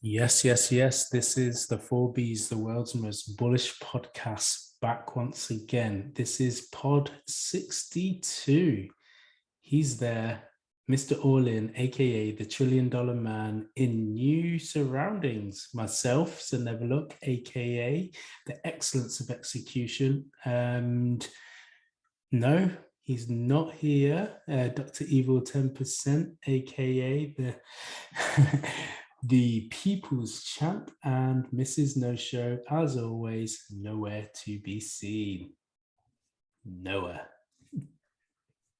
Yes, yes, yes. This is the 4Bs, the world's most bullish podcast, back once again. This is pod 62. He's there, Mr. All-In, aka the $1 trillion man in new surroundings. Myself, Sir Neverlook, aka the excellence of execution. And no, he's not here. Dr. Evil 10%, aka the the people's champ, and Mrs. No Show, as always, nowhere to be seen. Nowhere.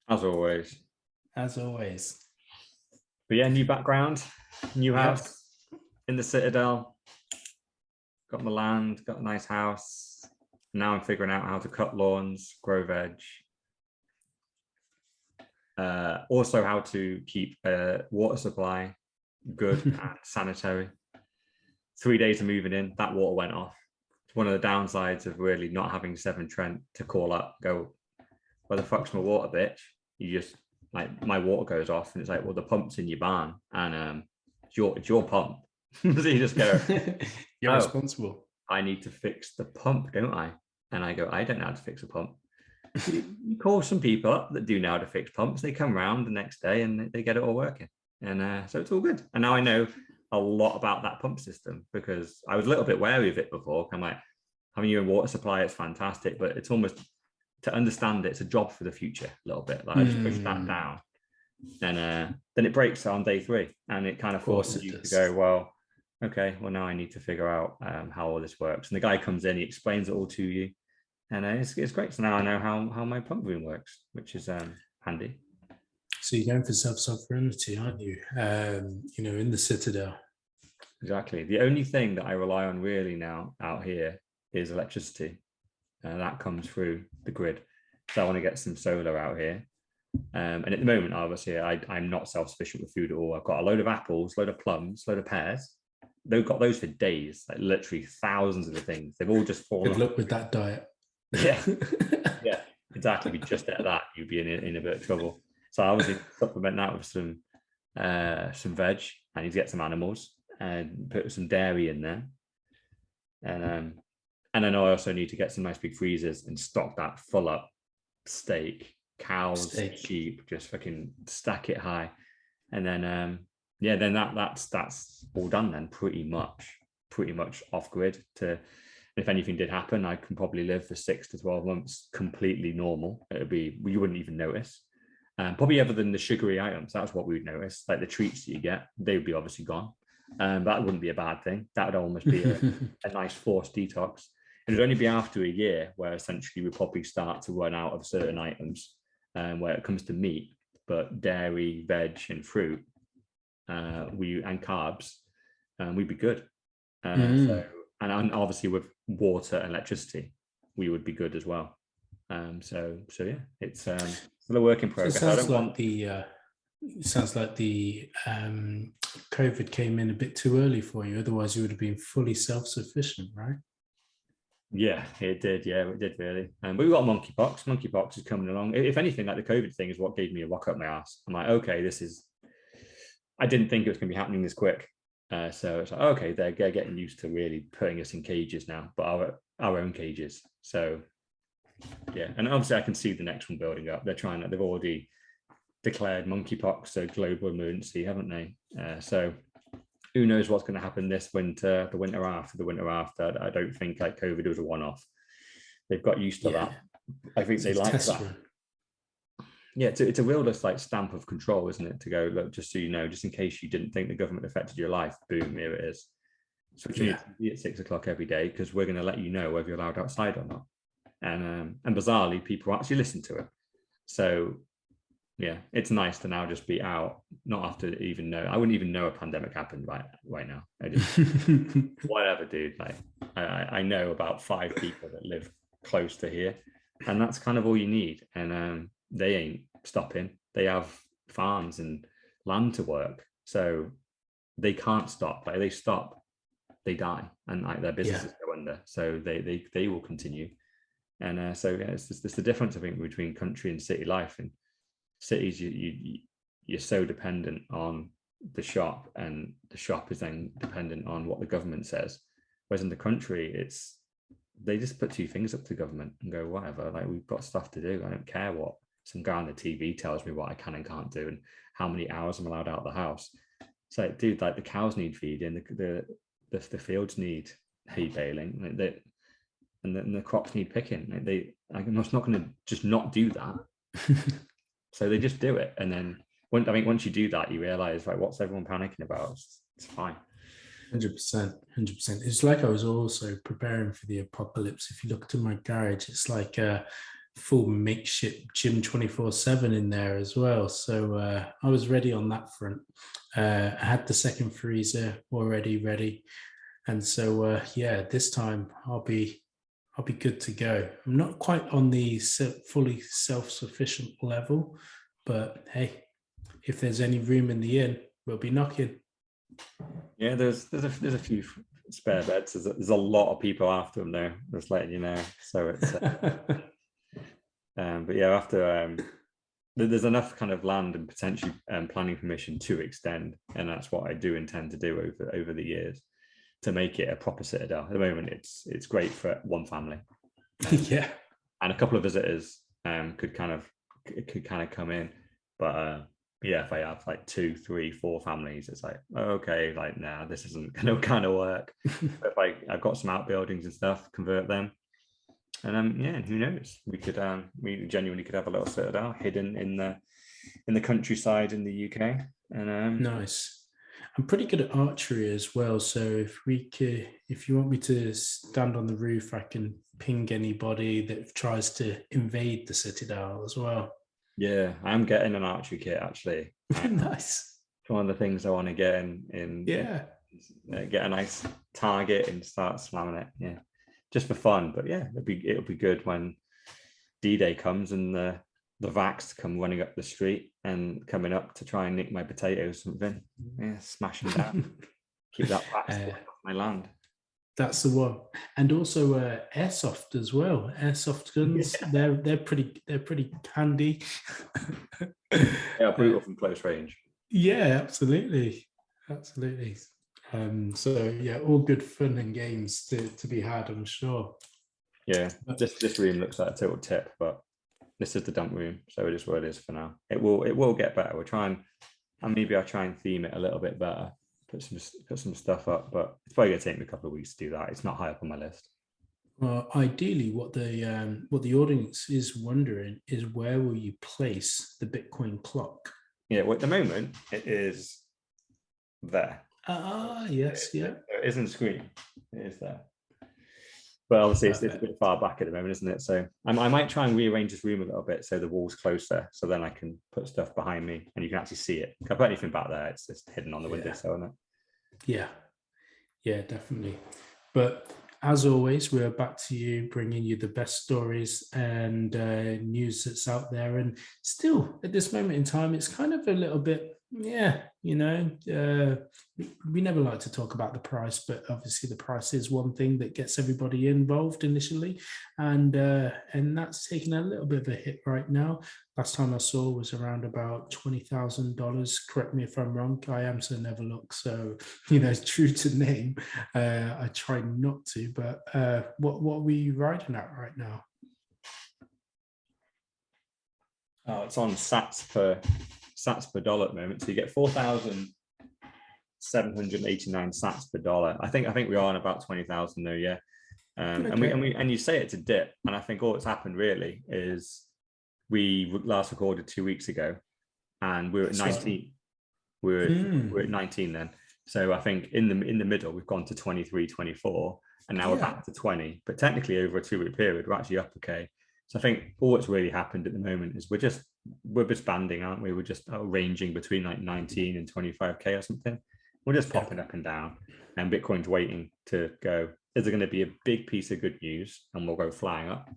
As always. As always. But yeah, new background, new Yep. house in the Citadel. Got my land, got a nice house. Now I'm figuring out how to cut lawns, grow veg. Also how to keep a water supply good and sanitary. 3 days of moving in, that water went off. It's one of the downsides of really not having Severn Trent to call up, go, where the fuck's my water, bitch? You just, like, my water goes off and it's like, well, the pump's in your barn and it's your pump. So you just go, You're responsible. I need to fix the pump, don't I? And I go, I don't know how to fix a pump. You call some people up that do know how to fix pumps. They come around the next day and they get it all working. And so it's all good. And now I know a lot about that pump system because I was a little bit wary of it before. I'm like, having your own water supply, it's fantastic, but it's almost, to understand it, it's a job for the future a little bit. Like I just push that down. And then it breaks on day 3. And it kind of forces you to go, well, okay, well, now I need to figure out how all this works. And the guy comes in, he explains it all to you. And it's great. So now I know how my pump room works, which is handy. So you're going for self-sovereignty, aren't you? In the Citadel. Exactly. The only thing that I rely on really now out here is electricity. And that comes through the grid. So I want to get some solar out here. And at the moment, obviously, I'm not self-sufficient with food at all. I've got a load of apples, load of plums, load of pears. They've got those for days, like literally thousands of the things. They've all just fallen. Good luck with that diet. Yeah, yeah, exactly. If you just at that, you'd be in a bit of trouble. So I obviously supplement that with some veg. I need to get some animals and put some dairy in there. And then I also need to get some nice big freezers and stock that full up steak, cows, sheep, just fucking stack it high. And then then that's all done then, pretty much off grid. If anything did happen, I can probably live for 6 to 12 months completely normal. You wouldn't even notice. Probably other than the sugary items, that's what we would notice. Like the treats that you get, they would be obviously gone. That wouldn't be a bad thing. That would almost be a nice forced detox. It would only be after a year where essentially we probably start to run out of certain items where it comes to meat, but dairy, veg, and fruit, and carbs, we'd be good. And obviously with water and electricity, we would be good as well. So yeah, it's still a work in progress. It sounds like the COVID came in a bit too early for you. Otherwise, you would have been fully self-sufficient, right? Yeah, it did. Yeah, it did really. But we got monkeypox. Monkeypox is coming along. If anything, like the COVID thing is what gave me a rock up my ass. I'm like, okay, I didn't think it was going to be happening this quick. So it's like, okay, they're getting used to really putting us in cages now, but our own cages. So yeah, and obviously I can see the next one building up. They've already declared monkeypox a global emergency, haven't they? So who knows what's going to happen this winter, the winter after. I don't think like COVID was a one-off. They've got used to that. I think they like that. Run. Yeah, it's a real just like stamp of control, isn't it? To go, look, just so you know, just in case you didn't think the government affected your life, boom, here it is. Switching your TV at 6 o'clock every day because we're going to let you know whether you're allowed outside or not. And bizarrely, people actually listen to it. So yeah, it's nice to now just be out, not have to even know. I wouldn't even know a pandemic happened right now. I just whatever, dude. Like I know about 5 people that live close to here, and that's kind of all you need. And they ain't stopping. They have farms and land to work, so they can't stop. Like they stop, they die, and like their businesses go under. So they will continue. And so yeah, it's the difference I think between country and city life. And cities, you're so dependent on the shop, and the shop is then dependent on what the government says. Whereas in the country, it's they just put two fingers up to government and go, whatever, like we've got stuff to do. I don't care what some guy on the TV tells me what I can and can't do and how many hours I'm allowed out of the house. So, dude, like the cows need feeding, the fields need hay baling, and the crops need picking. I'm just not going to just not do that. So they just do it, and then once you do that, you realize, like, what's everyone panicking about? It's fine. 100%. It's like I was also preparing for the apocalypse. If you look to my garage, it's like a full makeshift gym 24/7 in there as well. So I was ready on that front. I had the second freezer already ready, and so yeah, this time I'll be good to go. I'm not quite on the fully self-sufficient level, but hey, if there's any room in the inn, we'll be knocking. Yeah, there's a few spare beds. There's a lot of people after them there. Just letting you know. So it's, but yeah, after there's enough kind of land and potentially planning permission to extend, and that's what I do intend to do over the years to make it a proper citadel. At the moment, it's great for one family. Yeah, and a couple of visitors could kind of come in, but yeah, if I have like 2, 3, 4 families, it's like, okay, like, nah, this isn't gonna kind of work. If I've got some outbuildings and stuff, convert them, and yeah, who knows, we genuinely could have a little citadel hidden in the countryside in the UK. And nice. I'm pretty good at archery as well, so if you want me to stand on the roof, I can ping anybody that tries to invade the citadel as well. Yeah, I'm getting an archery kit actually. Nice. It's one of the things I want to get in. Yeah. Get a nice target and start slamming it. Yeah, just for fun. But yeah, it'll be good when D-Day comes and the Vax come running up the street and coming up to try and nick my potatoes or something. Yeah, smash them down. Keep that Vax off my land. That's the one. And also airsoft as well. Airsoft guns, yeah. they're pretty handy. Yeah, brutal from close range. Yeah, absolutely. So yeah, all good fun and games to be had, I'm sure. Yeah, this room looks like a total tip, but this is the dump room, so it is what it is for now. It will get better. We'll try and maybe I'll try and theme it a little bit better. Put some stuff up, but it's probably going to take me a couple of weeks to do that. It's not high up on my list. Well, ideally, what the audience is wondering is, where will you place the Bitcoin clock? Yeah, well, at the moment it is there. Yes, yeah. It isn't screen. It is there. But obviously it's a bit far back at the moment, isn't it? So I might try and rearrange this room a little bit so the wall's closer, so then I can put stuff behind me and you can actually see it. If I put anything back there, it's just hidden on the windowsill, isn't it? Yeah, definitely. But as always, we're back to you, bringing you the best stories and news that's out there. And still, at this moment in time, it's kind of a little bit, we never like to talk about the price, but obviously the price is one thing that gets everybody involved initially, and that's taking a little bit of a hit right now. Last time I saw was around about $20,000. Correct me if I'm wrong. I am so never look, so true to name. I try not to, but what are we riding at right now? Oh, it's on sats per dollar at the moment. So you get 4,789 sats per dollar. I think we are on about 20,000 though, yeah. Okay. And you say it to dip, and I think all that's happened really is we last recorded 2 weeks ago, and we were at 19. We were at 19 then. So I think in the middle we've gone to 23, 24, and now we're back to 20. But technically over a 2-week period we're actually up okay. So I think all that's really happened at the moment is we're just banding, aren't we? We're just ranging between like 19 and 25k or something. We're just popping up and down, and Bitcoin's waiting to go. Is there going to be a big piece of good news and we'll go flying up?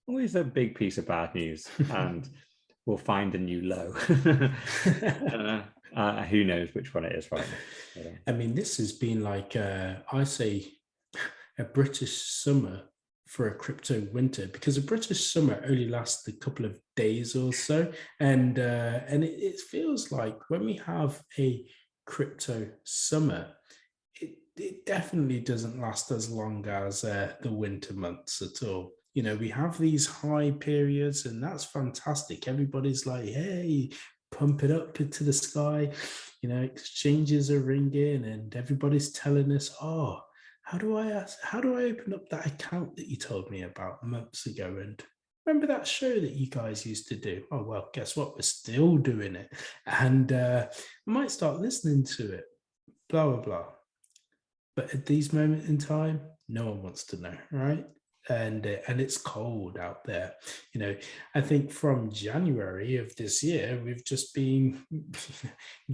Always a big piece of bad news and we'll find a new low. Who knows which one it is right now. Yeah. I mean, this has been like, I say, a British summer for a crypto winter, because a British summer only lasts a couple of days or so, and it feels like when we have a crypto summer, it definitely doesn't last as long as the winter months at all. You know, we have these high periods, and that's fantastic. Everybody's like, hey, pump it up into the sky. You know, exchanges are ringing, and everybody's telling us, oh, how do I open up that account that you told me about months ago? And remember that show that you guys used to do? Oh, well, guess what? We're still doing it. And I might start listening to it, blah, blah, blah. But at these moments in time, no one wants to know, right? And it's cold out there. You know, I think from January of this year, we've just been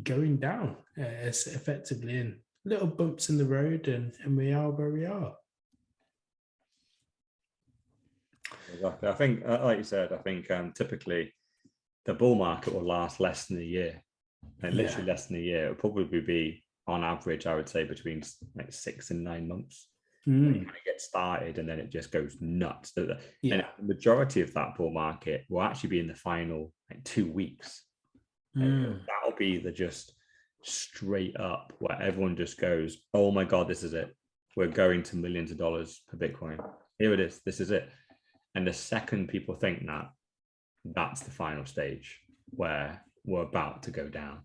going down as effectively in little bumps in the road, and we are where we are. Exactly. I think, like you said, I think typically the bull market will last less than a year, and literally less than a year. It'll probably be on average, I would say, between like 6 and 9 months. You kind of get started, and then it just goes nuts. And the majority of that bull market will actually be in the final like 2 weeks. That'll be the just straight up where everyone just goes, oh my God, this is it. We're going to millions of dollars per Bitcoin. Here it is. This is it. And the second people think that, that's the final stage where we're about to go down.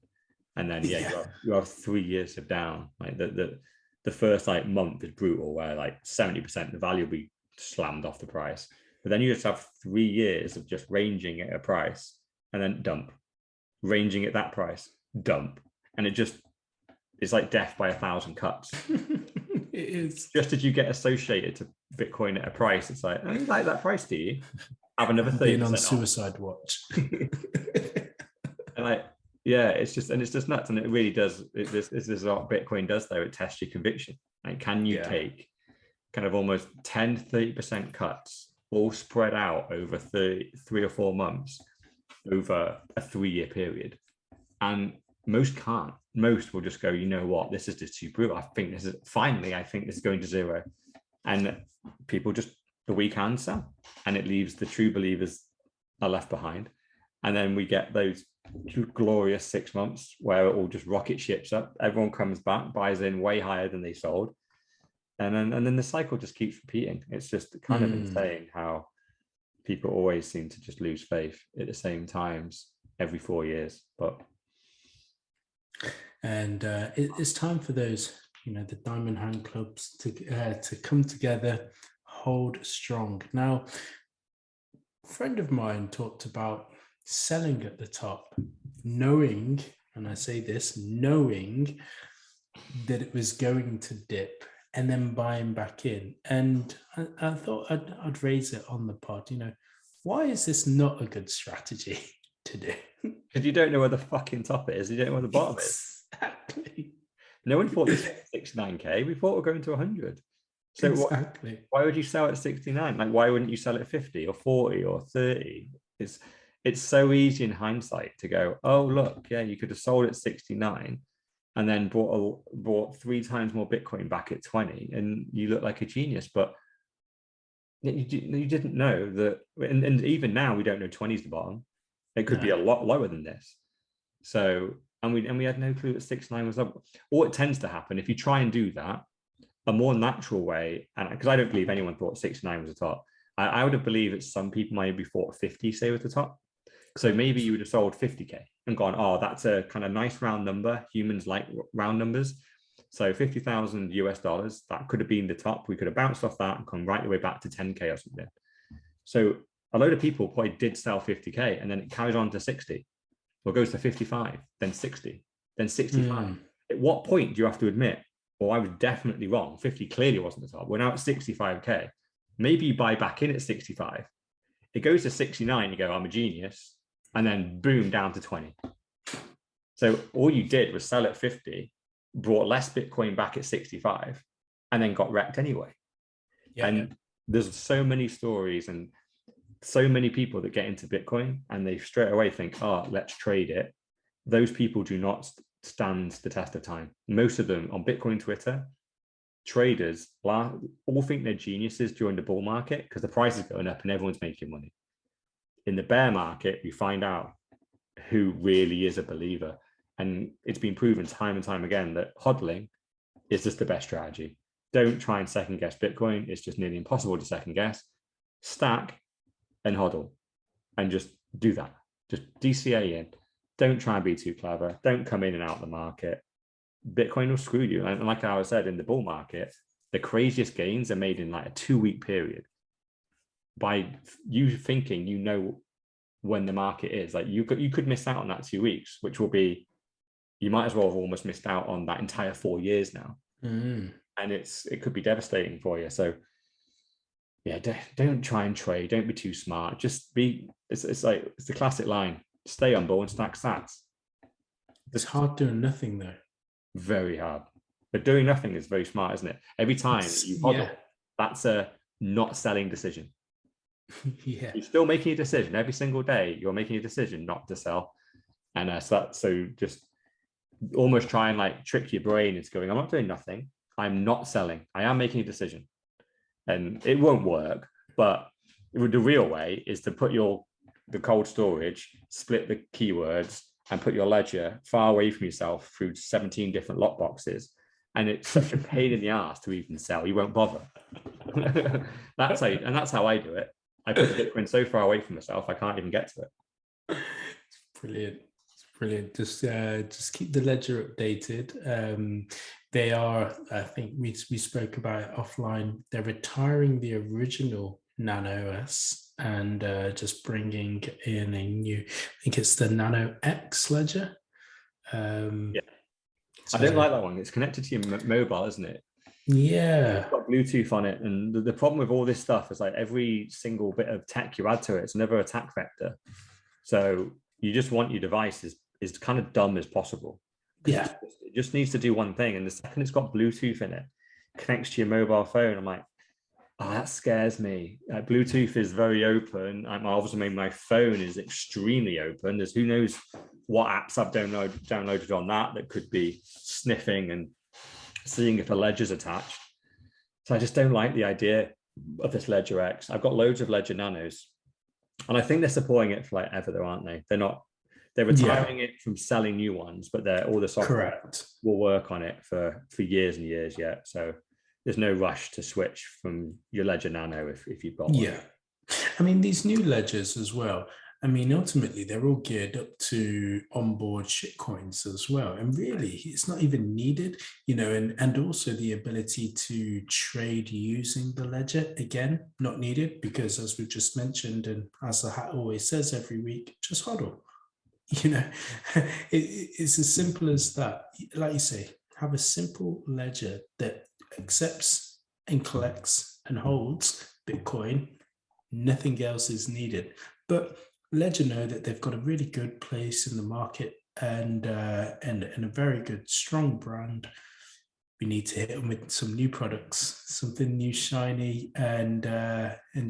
And then you have 3 years of down. Like the first like month is brutal, where like 70% of the value will be slammed off the price. But then you just have 3 years of just ranging at a price and then dump, ranging at that price, dump. And it's like death by 1,000 cuts. It is. Just as you get associated to Bitcoin at a price, it's like, oh, you like that price, do you? Have another 30% being on suicide watch. And like, yeah, it's just nuts. And it really does. This is what Bitcoin does, though. It tests your conviction. Like, can you take kind of almost 10 to 30% cuts all spread out over 3 or 4 months over a 3-year period? And most can't. Most will just go, you know what, this is just too brutal. I think this is going to zero. And people just, the weak hands sell, and it leaves the true believers are left behind. And then we get those glorious 6 months where it all just rocket ships up. Everyone comes back, buys in way higher than they sold. And then the cycle just keeps repeating. It's just kind of insane how people always seem to just lose faith at the same times every 4 years. And it's time for those, the Diamond Hand Clubs to come together, hold strong. Now, a friend of mine talked about selling at the top, knowing, and I say this, knowing that it was going to dip, and then buying back in. And I thought I'd raise it on the pod. Why is this not a good strategy to do? Because you don't know where the fucking top is. You don't know where the bottom is. Exactly. No one thought this was 69K. We thought we're going to 100. So exactly. Why would you sell at 69? Like, why wouldn't you sell at 50 or 40 or 30? It's so easy in hindsight to go, oh, look, yeah, you could have sold at 69 and then bought 3 times more Bitcoin back at 20, and you look like a genius. But you didn't know that. And even now, we don't know 20 is the bottom. It could be a lot lower than this. So, and we had no clue that 69 was up. All it tends to happen, if you try and do that, a more natural way, and because I don't believe anyone thought 69 was the top, I would have believed that some people maybe thought 50, say, was the top. So maybe you would have sold 50K and gone, oh, that's a kind of nice round number. Humans like round numbers. So $50,000, that could have been the top. We could have bounced off that and come right the way back to 10K or something. So a load of people probably did sell 50K, and then it carries on to 60, or goes to 55, then 60, then 65. At what point do you have to admit, well, I was definitely wrong. 50 clearly wasn't the top. We're now at 65K. Maybe you buy back in at 65. It goes to 69, you go, I'm a genius. And then boom, down to 20. So all you did was sell at 50, brought less Bitcoin back at 65, and then got wrecked anyway. There's so many stories and so many people that get into Bitcoin and they straight away think, oh, let's trade it. Those people do not stand the test of time. Most of them on Bitcoin Twitter, traders all think they're geniuses during the bull market because the price is going up and everyone's making money. In the bear market, you find out who really is a believer. And it's been proven time and time again that hodling is just the best strategy. Don't try and second guess Bitcoin. It's just nearly impossible to second guess. Stack and hodl and just do that. Just DCA in. Don't try and be too clever. Don't come in and out of the market. Bitcoin will screw you. And like I said, in the bull market, the craziest gains are made in like a 2-week period by you thinking you know when the market is. Like you could miss out on that 2 weeks, which will be, you might as well have almost missed out on that entire 4 years now. And it could be devastating for you. So yeah, don't try and trade. Don't be too smart. Just be. It's the classic line: stay on bull and stack sats. It's hard doing nothing though. Very hard, but doing nothing is very smart, isn't it? Every time you hodl, that's a not selling decision. Yeah, you're still making a decision every single day. You're making a decision not to sell, and so just almost try and like trick your brain into going, I'm not doing nothing. I'm not selling. I am making a decision. And it won't work, but the real way is to put the cold storage, split the keywords, and put your ledger far away from yourself through 17 different lockboxes. And it's such a pain in the ass to even sell. You won't bother. That's how I do it. I put the Bitcoin so far away from myself, I can't even get to it. It's brilliant. It's brilliant. Just keep the ledger updated. They are, I think we spoke about it offline, they're retiring the original Nano S and just bringing in a new, I think it's the Nano X ledger. Yeah. So, I don't like that one. It's connected to your mobile, isn't it? Yeah. It's got Bluetooth on it. And the problem with all this stuff is like every single bit of tech you add to it, it's another attack vector. So you just want your device is kind of dumb as possible. Yeah. It just needs to do one thing. And the second it's got Bluetooth in it, connects to your mobile phone, I'm like, oh, that scares me. Bluetooth is very open. Obviously, my phone is extremely open. There's who knows what apps I've downloaded on that could be sniffing and seeing if a ledger's attached. So I just don't like the idea of this Ledger X. I've got loads of Ledger Nanos, and I think they're supporting it for like ever, though, aren't they? They're retiring it from selling new ones, but all the software will work on it for years and years yet. So there's no rush to switch from your Ledger Nano if you've got one. Yeah. I mean, these new ledgers as well, I mean, ultimately, they're all geared up to onboard shitcoins as well. And really, it's not even needed, and also the ability to trade using the ledger, again, not needed, because as we just mentioned, and as the hat always says every week, just hodl. It's as simple as that. Like you say, have a simple ledger that accepts and collects and holds Bitcoin. Nothing else is needed. But Ledger know that they've got a really good place in the market and a very good, strong brand. We need to hit them with some new products, something new, shiny, and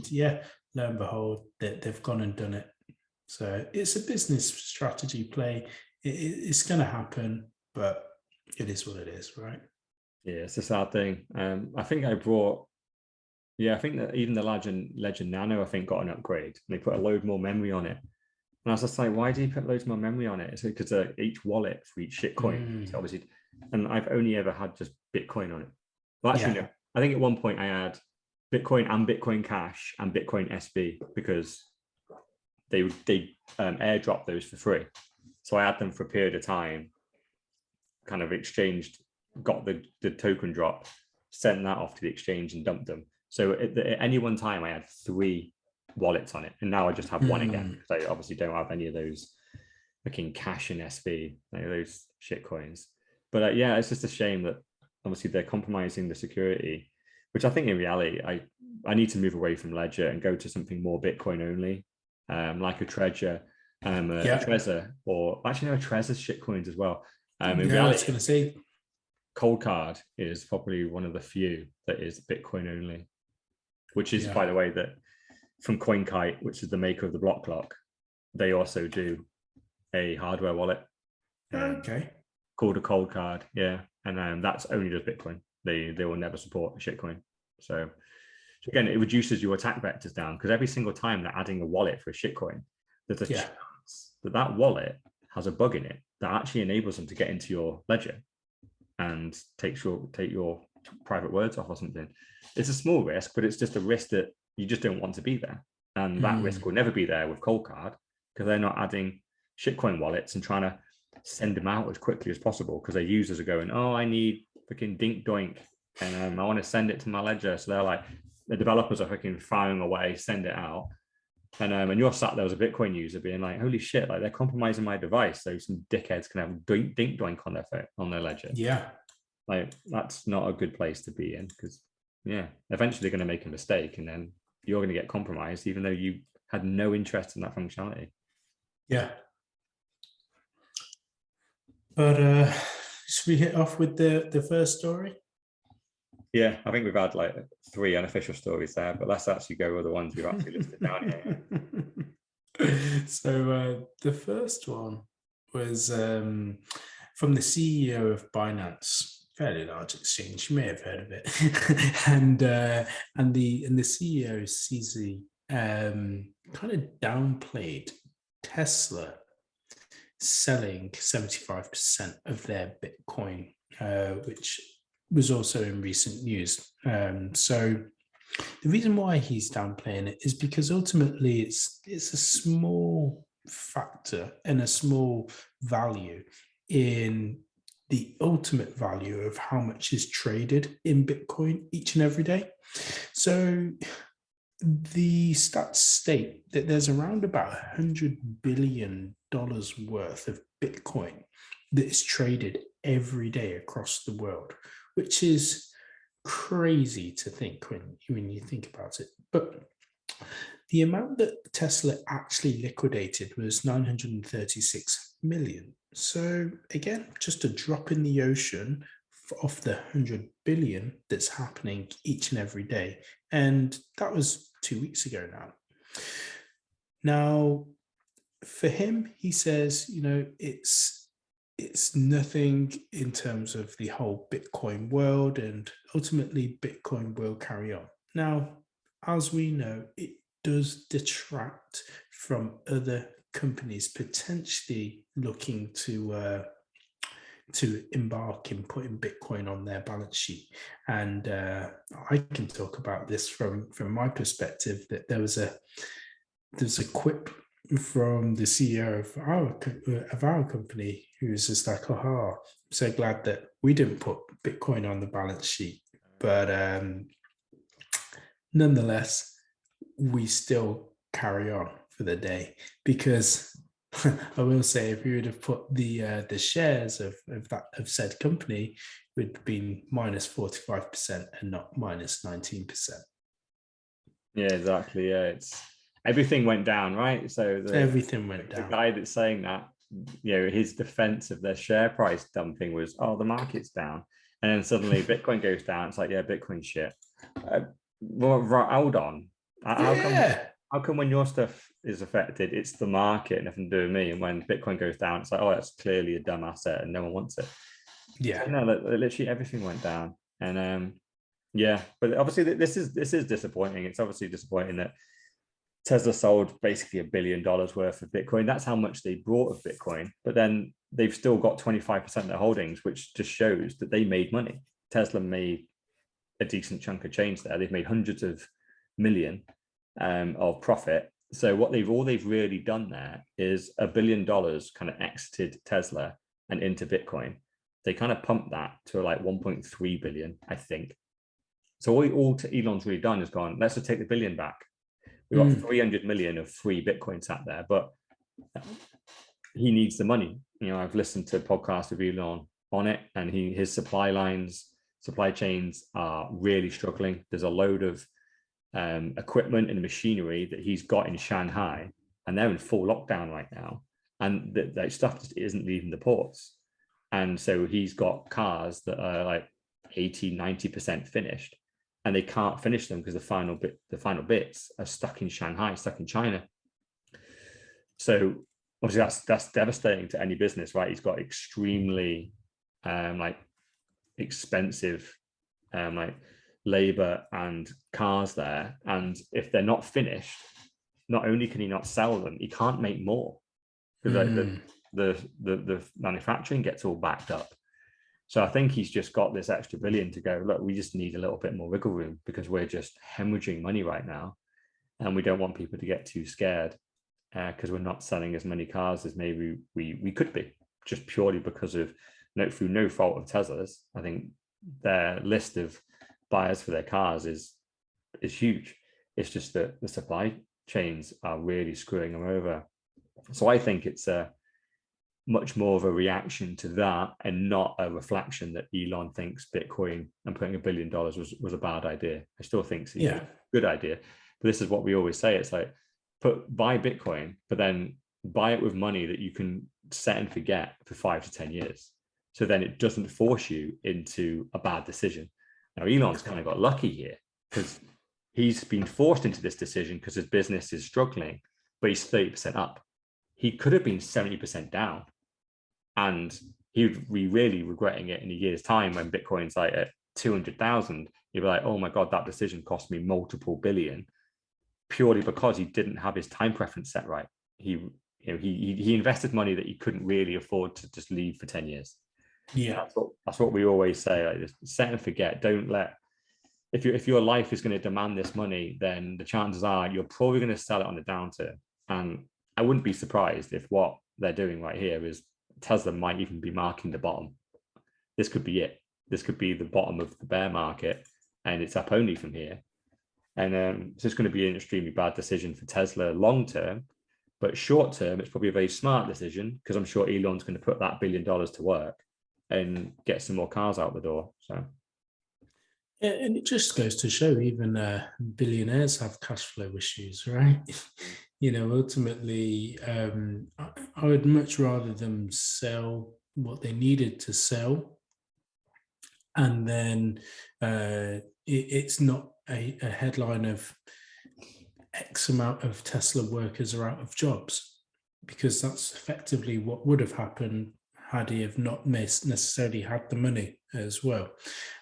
yeah, lo and behold, they've gone and done it. So it's a business strategy play. It's going to happen, but it is what it is, right? Yeah, it's a sad thing. I think I think that even the Ledger Nano, I think, got an upgrade. They put a load more memory on it. And I was just like, why do you put loads more memory on it? It's because each wallet for each shitcoin, obviously. And I've only ever had just Bitcoin on it. Well, actually, no. I think at one point I had Bitcoin and Bitcoin Cash and Bitcoin SB because they airdrop those for free. So I had them for a period of time, kind of exchanged, got the token drop, sent that off to the exchange and dumped them. So at any one time I had 3 wallets on it, and now I just have one again because I obviously don't have any of those fucking Cash and SB, those shit coins. But yeah, it's just a shame that obviously they're compromising the security, which I think in reality I need to move away from Ledger and go to something more Bitcoin only, like a Trezor, a Trezor, or actually no, Trezor's shit coins as well. In reality, I was going to say Coldcard is probably one of the few that is Bitcoin only, which is, by the way, that from CoinKite, which is the maker of the block clock, they also do a hardware wallet. Called a Coldcard, and that's only just Bitcoin. They will never support a shitcoin. So again, it reduces your attack vectors down because every single time they're adding a wallet for a shitcoin, there's a chance that wallet has a bug in it that actually enables them to get into your ledger and take your private words off or something. It's a small risk, but it's just a risk that you just don't want to be there. And that risk will never be there with Coldcard because they're not adding shitcoin wallets and trying to send them out as quickly as possible because their users are going, oh, I need freaking dink doink and I want to send it to my ledger. So they're like, the developers are freaking firing away, send it out. And you're sat there as a Bitcoin user being like, holy shit, like they're compromising my device. So some dickheads can have dink doink on their ledger. Yeah. Like that's not a good place to be in because eventually they're going to make a mistake and then you're going to get compromised even though you had no interest in that functionality. Yeah. But should we hit off with the first story? Yeah, I think we've had like 3 unofficial stories there, but let's actually go with the ones we've actually listed down here. So the first one was from the CEO of Binance, fairly large exchange. You may have heard of it, and the CEO CZ kind of downplayed Tesla selling 75% of their Bitcoin, which was also in recent news. So the reason why he's downplaying it is because ultimately it's a small factor and a small value in the ultimate value of how much is traded in Bitcoin each and every day. So the stats state that there's around about $100 billion worth of Bitcoin that is traded every day across the world, which is crazy to think when you think about it. But the amount that Tesla actually liquidated was 936 million. So again, just a drop in the ocean of the 100 billion that's happening each and every day. And that was 2 weeks ago now. Now, for him, he says, it's nothing in terms of the whole Bitcoin world, and ultimately Bitcoin will carry on. Now, as we know, it does detract from other companies potentially looking to embark in putting Bitcoin on their balance sheet. And I can talk about this from my perspective, that there was a quip from the CEO of our company who was just like, oh, I'm so glad that we didn't put Bitcoin on the balance sheet. But nonetheless, we still carry on for the day, because I will say, if you would have put the shares of said company, it would have been minus 45% and not minus 19%. Yeah, exactly. Yeah, it's everything went down, right? So everything went down. The guy that's saying that, his defense of their share price dumping was, oh, the market's down, and then suddenly Bitcoin goes down. It's like, yeah, Bitcoin shit. Well, hold on. How come when your stuff is affected, it's the market, nothing to do with me, and when Bitcoin goes down, it's like, oh, that's clearly a dumb asset and no one wants it. Yeah. So, literally everything went down, and but obviously this is disappointing. It's obviously disappointing that Tesla sold basically $1 billion worth of Bitcoin. That's how much they brought of Bitcoin, but then they've still got 25% of their holdings, which just shows that they made money. Tesla made a decent chunk of change there. They've made hundreds of million of profit. So what they've really done there is $1 billion kind of exited Tesla and into Bitcoin. They kind of pumped that to like 1.3 billion, I think. So all Elon's really done is gone, let's just take the billion back. We've got 300 million of free Bitcoin sat there, but he needs the money. I've listened to podcasts with Elon on it, and his supply chains are really struggling. There's a load of equipment and machinery that he's got in Shanghai, and they're in full lockdown right now, and that stuff just isn't leaving the ports. And so he's got cars that are like 80-90% finished, and they can't finish them because the final bits are stuck in Shanghai, stuck in China. So obviously that's devastating to any business, right? He's got extremely expensive labor and cars there, and if they're not finished, not only can he not sell them, he can't make more, because the manufacturing gets all backed up. So I think he's just got this extra billion to go, look, we just need a little bit more wiggle room because we're just hemorrhaging money right now. And we don't want people to get too scared because we're not selling as many cars as maybe we could be, just purely because of, through no fault of Tesla's. I think their list of buyers for their cars is huge. It's just that the supply chains are really screwing them over. So I think it's a much more of a reaction to that and not a reflection that Elon thinks Bitcoin and putting $1 billion was a bad idea. I still think it's a good idea. But this is what we always say. It's like, buy Bitcoin, but then buy it with money that you can set and forget for 5 to 10 years. So then it doesn't force you into a bad decision. Now, Elon's kind of got lucky here because he's been forced into this decision because his business is struggling, but he's 30% up. He could have been 70% down, and he would be really regretting it in a year's time when Bitcoin's like at 200,000. He'd be like, oh my God, that decision cost me multiple billion, purely because he didn't have his time preference set right. He invested money that he couldn't really afford to just leave for 10 years. Yeah, that's what we always say. Like, just set and forget. Don't let, if your life is going to demand this money, then the chances are you're probably going to sell it on a downturn. And I wouldn't be surprised if what they're doing right here is Tesla might even be marking the bottom. This could be it. This could be the bottom of the bear market, and it's up only from here. And it's just going to be an extremely bad decision for Tesla long term. But short term, it's probably a very smart decision because I'm sure Elon's going to put that $1 billion to work and get some more cars out the door. So, and it just goes to show even billionaires have cash flow issues, right? Ultimately, I would much rather them sell what they needed to sell, and then it's not a headline of X amount of Tesla workers are out of jobs, because that's effectively what would have happened had he have not necessarily had the money as well.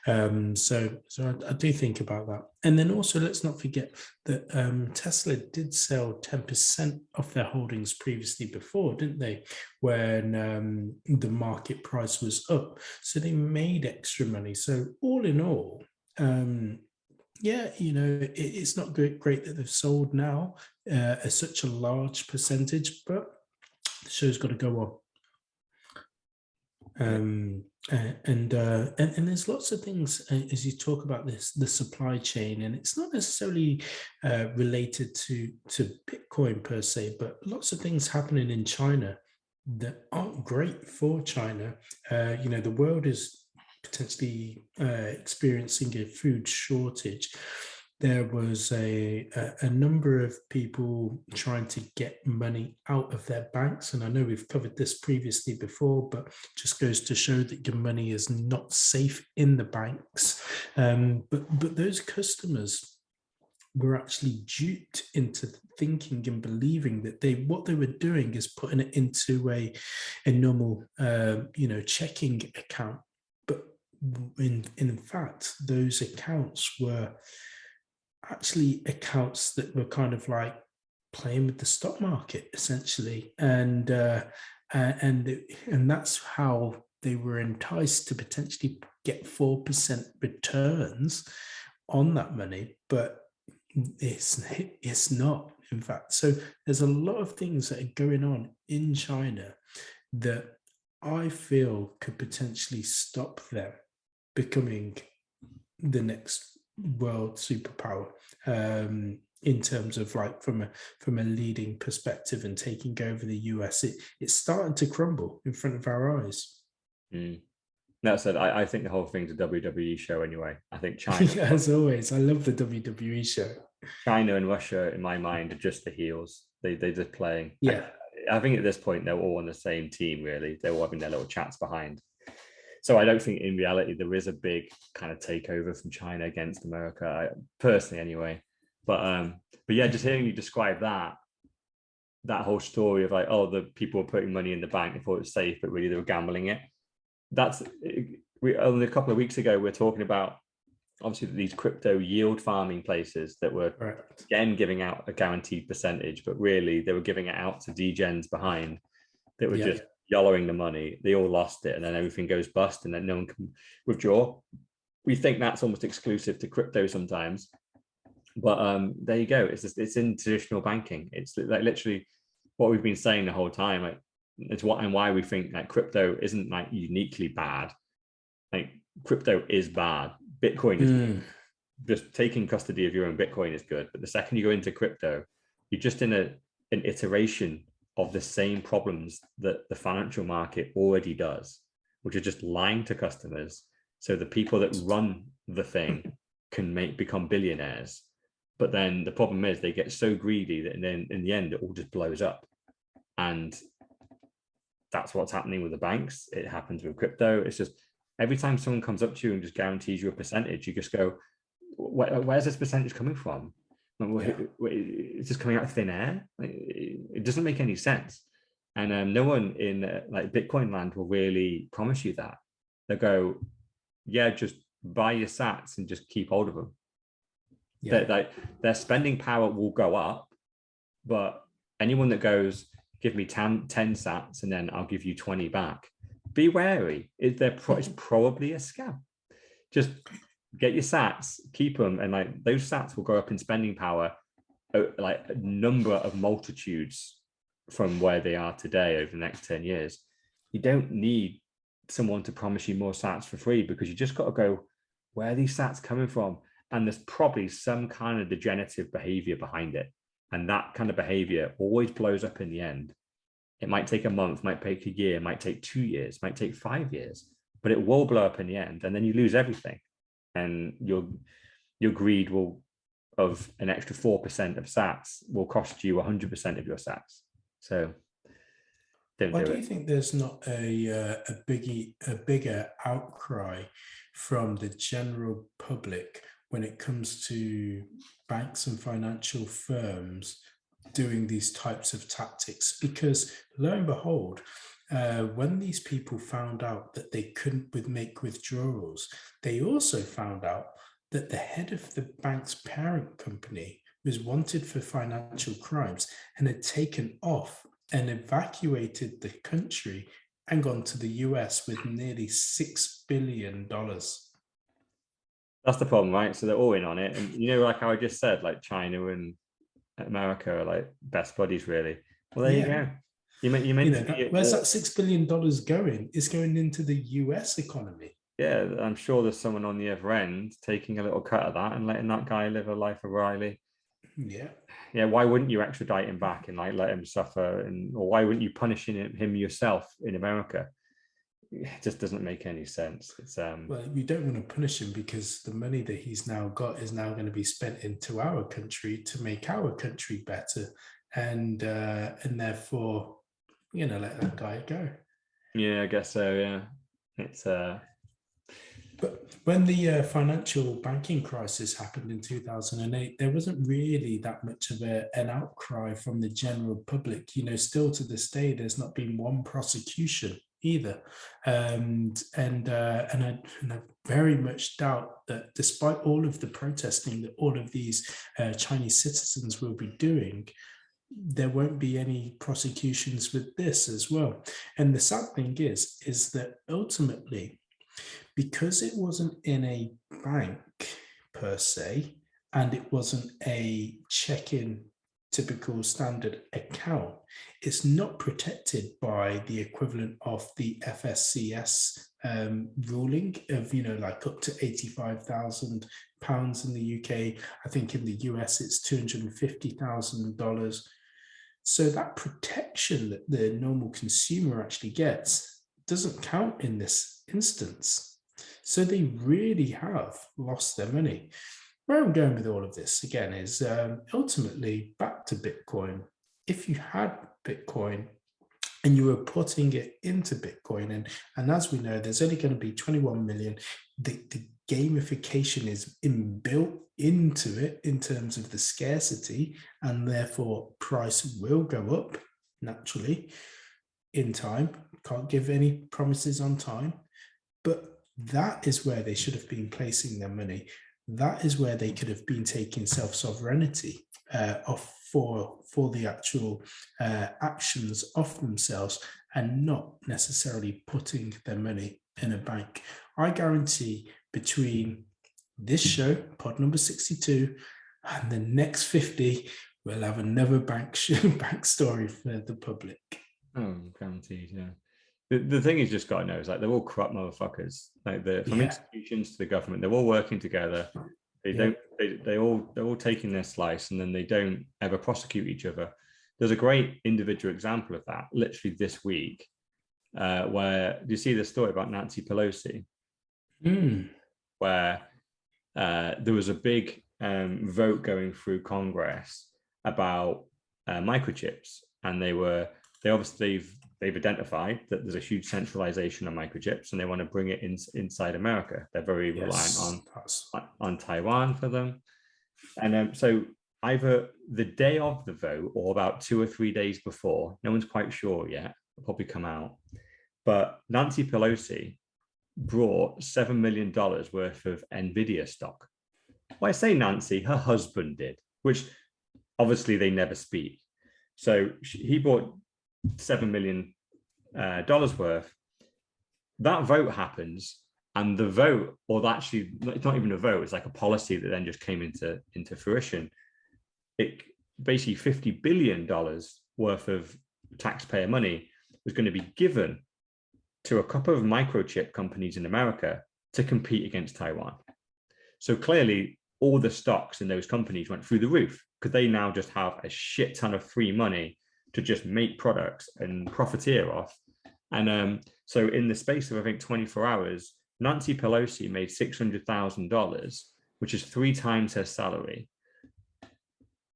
So I do think about that. And then also, let's not forget that Tesla did sell 10% of their holdings previously before, didn't they? When the market price was up. So they made extra money. So all in all, it's not great that they've sold now such a large percentage, but the show's got to go on. And there's lots of things as you talk about the supply chain, and it's not necessarily related to Bitcoin per se, but lots of things happening in China that aren't great for China. The world is potentially experiencing a food shortage. There was a number of people trying to get money out of their banks. And I know we've covered this previously before, but just goes to show that your money is not safe in the banks. But those customers were actually duped into thinking and believing that what they were doing is putting it into a normal, checking account. But in fact, those accounts were actually accounts that were kind of like playing with the stock market essentially, and that's how they were enticed to potentially get 4% returns on that money, but it's not, in fact. So there's a lot of things that are going on in China that I feel could potentially stop them becoming the next world superpower, in terms of like from a leading perspective and taking over the US. It's starting to crumble in front of our eyes. That said, I think the whole thing's a WWE show anyway. I think China, as always, I love the WWE show. China and Russia, in my mind, are just the heels. They're just playing. Yeah. I think at this point they're all on the same team, really. They're all having their little chats behind. So I don't think in reality there is a big kind of takeover from China against America, personally anyway. But yeah, just hearing you describe that whole story of like, oh, the people were putting money in the bank, they thought it was safe, but really they were gambling it. Only a couple of weeks ago, we're talking about obviously these crypto yield farming places that were again giving out a guaranteed percentage, but really they were giving it out to degens behind that were just yellowing the money. They all lost it, and then everything goes bust, and then no one can withdraw. We think that's almost exclusive to crypto sometimes, but there you go. It's in traditional banking. It's like literally what we've been saying the whole time. Like it's what and why we think that crypto isn't like uniquely bad. Like crypto is bad. Bitcoin is good. Just taking custody of your own Bitcoin is good, but the second you go into crypto, you're just in an iteration of the same problems that the financial market already does, which is just lying to customers. So the people that run the thing can become billionaires. But then the problem is they get so greedy that then in the end, it all just blows up. And that's what's happening with the banks. It happens with crypto. It's just every time someone comes up to you and just guarantees you a percentage, you just go, where's this percentage coming from? It's just coming out of thin air. It doesn't make any sense. And no one in like Bitcoin land will really promise you that. They'll go, yeah, just buy your sats and just keep hold of them. Yeah. Their spending power will go up, but anyone that goes, give me 10 sats and then I'll give you 20 back, be wary. It's probably a scam. Just get your sats, keep them, and like those sats will go up in spending power like a number of multitudes from where they are today over the next 10 years. You don't need someone to promise you more sats for free, because you just got to go, where are these sats coming from? And there's probably some kind of degenerative behavior behind it. And that kind of behavior always blows up in the end. It might take a month, might take a year, might take 2 years, might take 5 years, but it will blow up in the end. And then you lose everything. And your greed of an extra 4% of sats will cost you 100% of your sats. So why do you think there's not a bigger outcry from the general public when it comes to banks and financial firms doing these types of tactics? Because lo and behold, when these people found out that they couldn't make withdrawals, they also found out that the head of the bank's parent company was wanted for financial crimes and had taken off and evacuated the country and gone to the US with nearly $6 billion. That's the problem, right? So they're all in on it. And like how I just said, like China and America are like best buddies, really. Well, there you go. Where's that $6 billion going? It's going into the US economy. Yeah, I'm sure there's someone on the other end taking a little cut of that and letting that guy live a life of Riley. Yeah. Why wouldn't you extradite him back and like let him suffer? Or why wouldn't you punish him yourself in America? It just doesn't make any sense. It's well, you don't want to punish him because the money that he's now got is now going to be spent into our country to make our country better, and therefore, let that guy go. Yeah, I guess so. Yeah, it's But when the financial banking crisis happened in 2008, there wasn't really that much of an outcry from the general public. Still to this day, there's not been one prosecution either. And I very much doubt that despite all of the protesting that all of these Chinese citizens will be doing, there won't be any prosecutions with this as well. And the sad thing is that ultimately, because it wasn't in a bank per se, and it wasn't a check-in typical standard account, it's not protected by the equivalent of the FSCS ruling of, like up to £85,000 in the UK. I think in the US it's $250,000. So that protection that the normal consumer actually gets doesn't count in this instance. So they really have lost their money. Where I'm going with all of this, again, is ultimately back to Bitcoin. If you had Bitcoin and you were putting it into Bitcoin, and as we know, there's only going to be 21 million, the gamification is inbuilt into it in terms of the scarcity, and therefore price will go up naturally in time. Can't give any promises on time, but that is where they should have been placing their money. that is where they could have been taking self-sovereignty off for the actual actions of themselves, and not necessarily putting their money in a bank. I guarantee between this show, pod number 62, and the next 50, we'll have another bank story for the public. Oh, guaranteed, yeah. The thing is, just got to know is like they're all corrupt motherfuckers. Like from institutions to the government, they're all working together. They're all taking their slice, and then they don't ever prosecute each other. There's a great individual example of that literally this week, where you see the story about Nancy Pelosi, where there was a big vote going through Congress about microchips, and they've identified that there's a huge centralization of microchips, and they want to bring it inside America. They're very reliant on Taiwan for them. And so either the day of the vote or about 2 or 3 days before, no one's quite sure yet, it'll probably come out, but Nancy Pelosi brought $7 million worth of NVIDIA stock. Well, I say Nancy, her husband did, which obviously they never speak. So he bought $7 million worth. That vote happens, and the vote, or actually, it's not even a vote, it's like a policy that then just came into fruition. It basically $50 billion worth of taxpayer money was going to be given to a couple of microchip companies in America to compete against Taiwan. So clearly, all the stocks in those companies went through the roof, because they now just have a shit ton of free money to just make products and profiteer off. And so in the space of, I think, 24 hours, Nancy Pelosi made $600,000, which is 3 times her salary.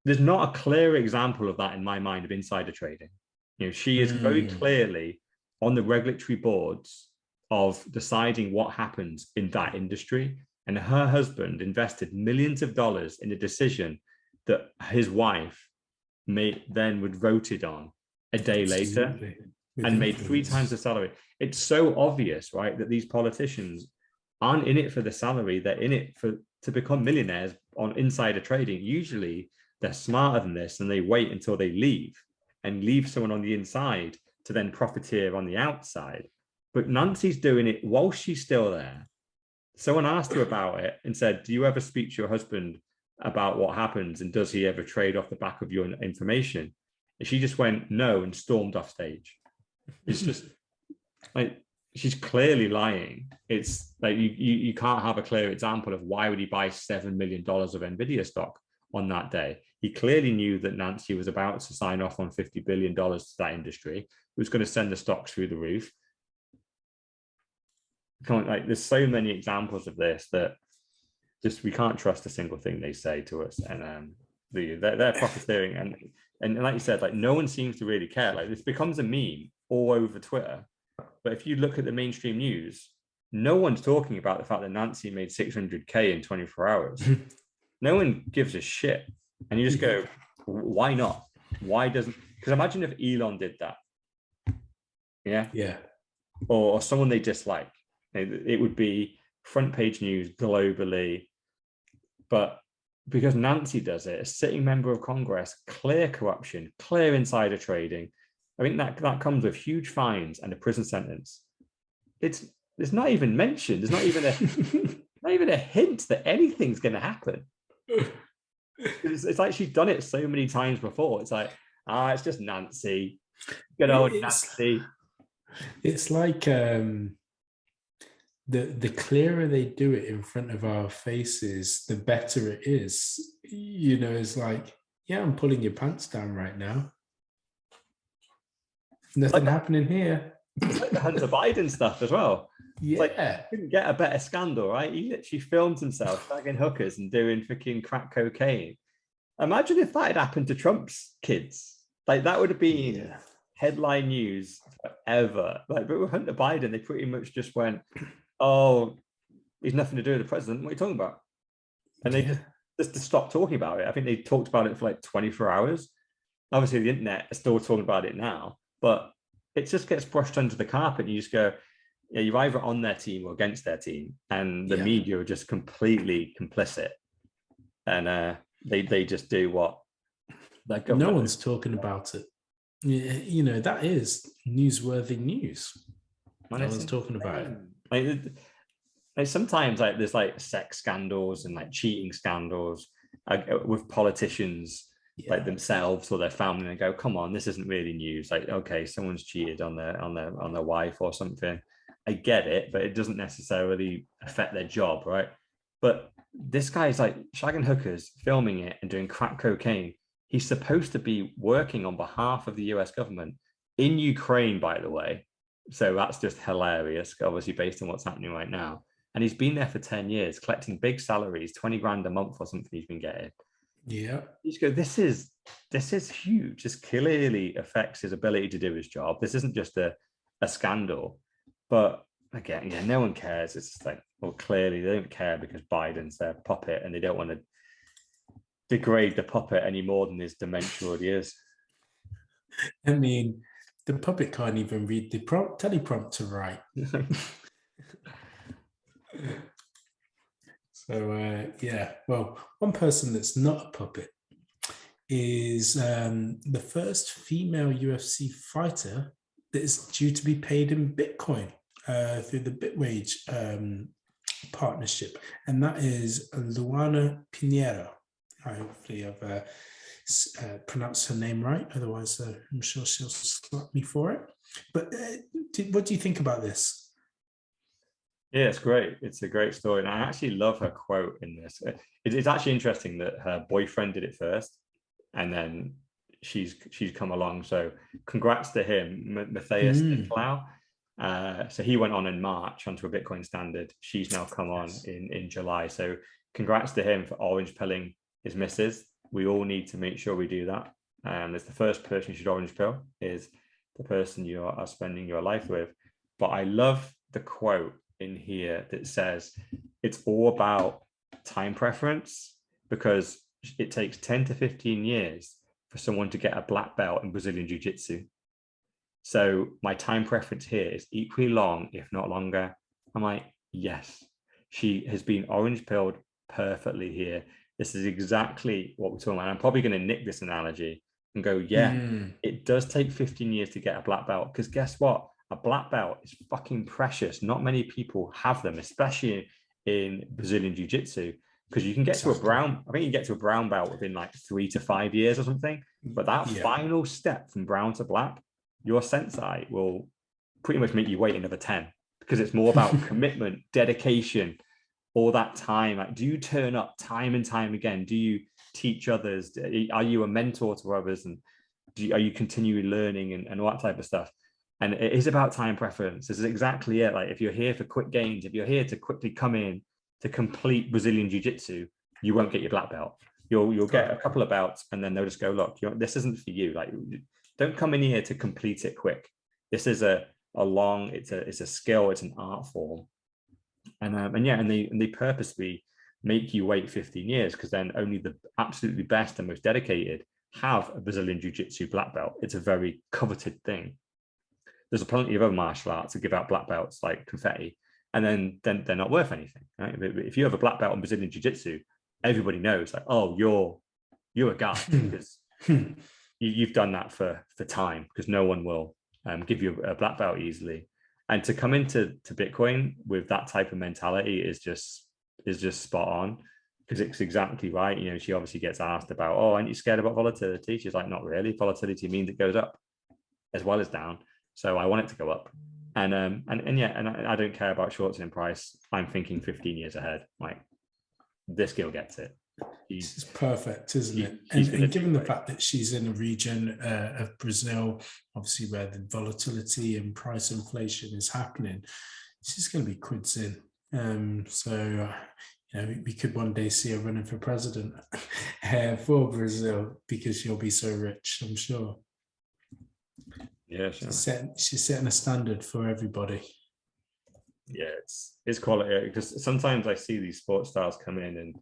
There's not a clear example of that in my mind of insider trading. You know, she is very clearly on the regulatory boards of deciding what happens in that industry. And her husband invested millions of dollars in a decision that his wife would voted on a day later and made 3 times the salary. It's so obvious, right, that these politicians aren't in it for the salary. They're in it to become millionaires on insider trading. Usually they're smarter than this, and they wait until they leave someone on the inside to then profiteer on the outside. But Nancy's doing it while she's still there. Someone asked her about it and said, do you ever speak to your husband about what happens, and does he ever trade off the back of your information? And she just went no and stormed off stage. It's just like, she's clearly lying. It's like you can't have a clear example of why would he buy $7 million of NVIDIA stock on that day. He clearly knew that Nancy was about to sign off on $50 billion to that industry. It was going to send the stocks through the roof. Like, there's so many examples of this that just we can't trust a single thing they say to us. And they're profiteering, and like you said, like, no one seems to really care. Like, this becomes a meme all over Twitter, but if you look at the mainstream news, no one's talking about the fact that Nancy made 600K in 24 hours. No one gives a shit. And you just go, why not? Why doesn't? Because imagine if Elon did that. Yeah. Or someone they dislike. It would be front page news globally. But because Nancy does it, a sitting member of Congress, clear corruption, clear insider trading, I think that comes with huge fines and a prison sentence. It's not even mentioned. There's not even a hint that anything's going to happen. It's like she's done it so many times before. It's like, it's just Nancy. Good old Nancy. It's like the clearer they do it in front of our faces, the better it is. You know, it's like, yeah, I'm pulling your pants down right now. Nothing happening here. It's like the Hunter Biden stuff as well. Yeah. Like, couldn't get a better scandal, right? He literally filmed himself bagging hookers and doing freaking crack cocaine. Imagine if that had happened to Trump's kids. Like, that would have been headline news forever. Like, but with Hunter Biden, they pretty much just went, oh, he's nothing to do with the president. What are you talking about? And they just stopped talking about it. I think they talked about it for like 24 hours. Obviously, the internet is still talking about it now, but it just gets brushed under the carpet. And you just go, yeah, you're either on their team or against their team, and the media are just completely complicit, and they just do what their government. No one's talking about it. You know, that is newsworthy news. No one's talking about it. Like sometimes like there's like sex scandals and like cheating scandals with politicians like themselves or their family, and go, come on, this isn't really news. Like, okay, someone's cheated on their wife or something. I get it, but it doesn't necessarily affect their job, right? But this guy's like shagging hookers, filming it, and doing crack cocaine. He's supposed to be working on behalf of the US government in Ukraine, by the way. So that's just hilarious, obviously, based on what's happening right now. And he's been there for 10 years, collecting big salaries, 20 grand a month or something he's been getting. Yeah. You just go, this is huge. This clearly affects his ability to do his job. This isn't just a scandal. But again, yeah, no one cares. It's just like, well, clearly they don't care because Biden's their puppet and they don't want to degrade the puppet any more than his dementia already is. I mean, the puppet can't even read the teleprompter right. So, yeah, well, one person that's not a puppet is the first female UFC fighter that is due to be paid in Bitcoin through the Bitwage partnership, and that is Luana Pinheiro. Hopefully I've pronounced her name right, otherwise I'm sure she'll slap me for it. But what do you think about this? Yeah, it's great. It's a great story. And I actually love her quote in this. It's actually interesting that her boyfriend did it first and then she's come along. So congrats to him, Matthias Nicolau. So he went on in March onto a Bitcoin standard. She's now come on in July. So congrats to him for orange pilling his missus. We all need to make sure we do that. It's the first person you should orange pill is the person you are spending your life with. But I love the quote in here that says it's all about time preference, because it takes 10 to 15 years for someone to get a black belt in Brazilian Jiu-Jitsu. So my time preference here is equally long, if not longer. I'm like, yes, she has been orange pilled perfectly here. This is exactly what we're talking about. I'm probably going to nick this analogy and go, yeah, it does take 15 years to get a black belt, because guess what? A black belt is fucking precious. Not many people have them, especially in Brazilian Jiu-Jitsu, because you can get to a brown, I think you get to a brown belt within like 3 to 5 years or something. But that final step from brown to black, your sensei will pretty much make you wait another 10, because it's more about commitment, dedication, all that time. Like, do you turn up time and time again? Do you teach others? Are you a mentor to others? And are you continually learning and all that type of stuff? And it is about time preference. This is exactly it. Like, if you're here for quick gains, if you're here to quickly come in to complete Brazilian Jiu-Jitsu, you won't get your black belt. You'll get a couple of belts, and then they'll just go, look, this isn't for you. Like, don't come in here to complete it quick. This is a long, it's a skill, it's an art form. And they purposely make you wait 15 years, because then only the absolutely best and most dedicated have a Brazilian Jiu-Jitsu black belt. It's a very coveted thing. There's plenty of other martial arts that give out black belts like confetti, and then they're not worth anything, right? If you have a black belt in Brazilian Jiu-Jitsu, everybody knows, like, oh, you're a guy, because you've done that for time, because no one will give you a black belt easily. And to come into Bitcoin with that type of mentality is just spot on, because it's exactly right. You know, she obviously gets asked about, oh, aren't you scared about volatility? She's like, not really. Volatility means it goes up as well as down. So I want it to go up. And I don't care about short-term price. I'm thinking 15 years ahead. Like, this girl gets it. It's perfect, isn't it? And given the fact that she's in a region of Brazil, obviously where the volatility and price inflation is happening, she's going to be quids in. So we could one day see her running for president for Brazil, because she'll be so rich, I'm sure. Yeah, sure. She's setting a standard for everybody. Yeah, it's quality, because sometimes I see these sports stars come in, and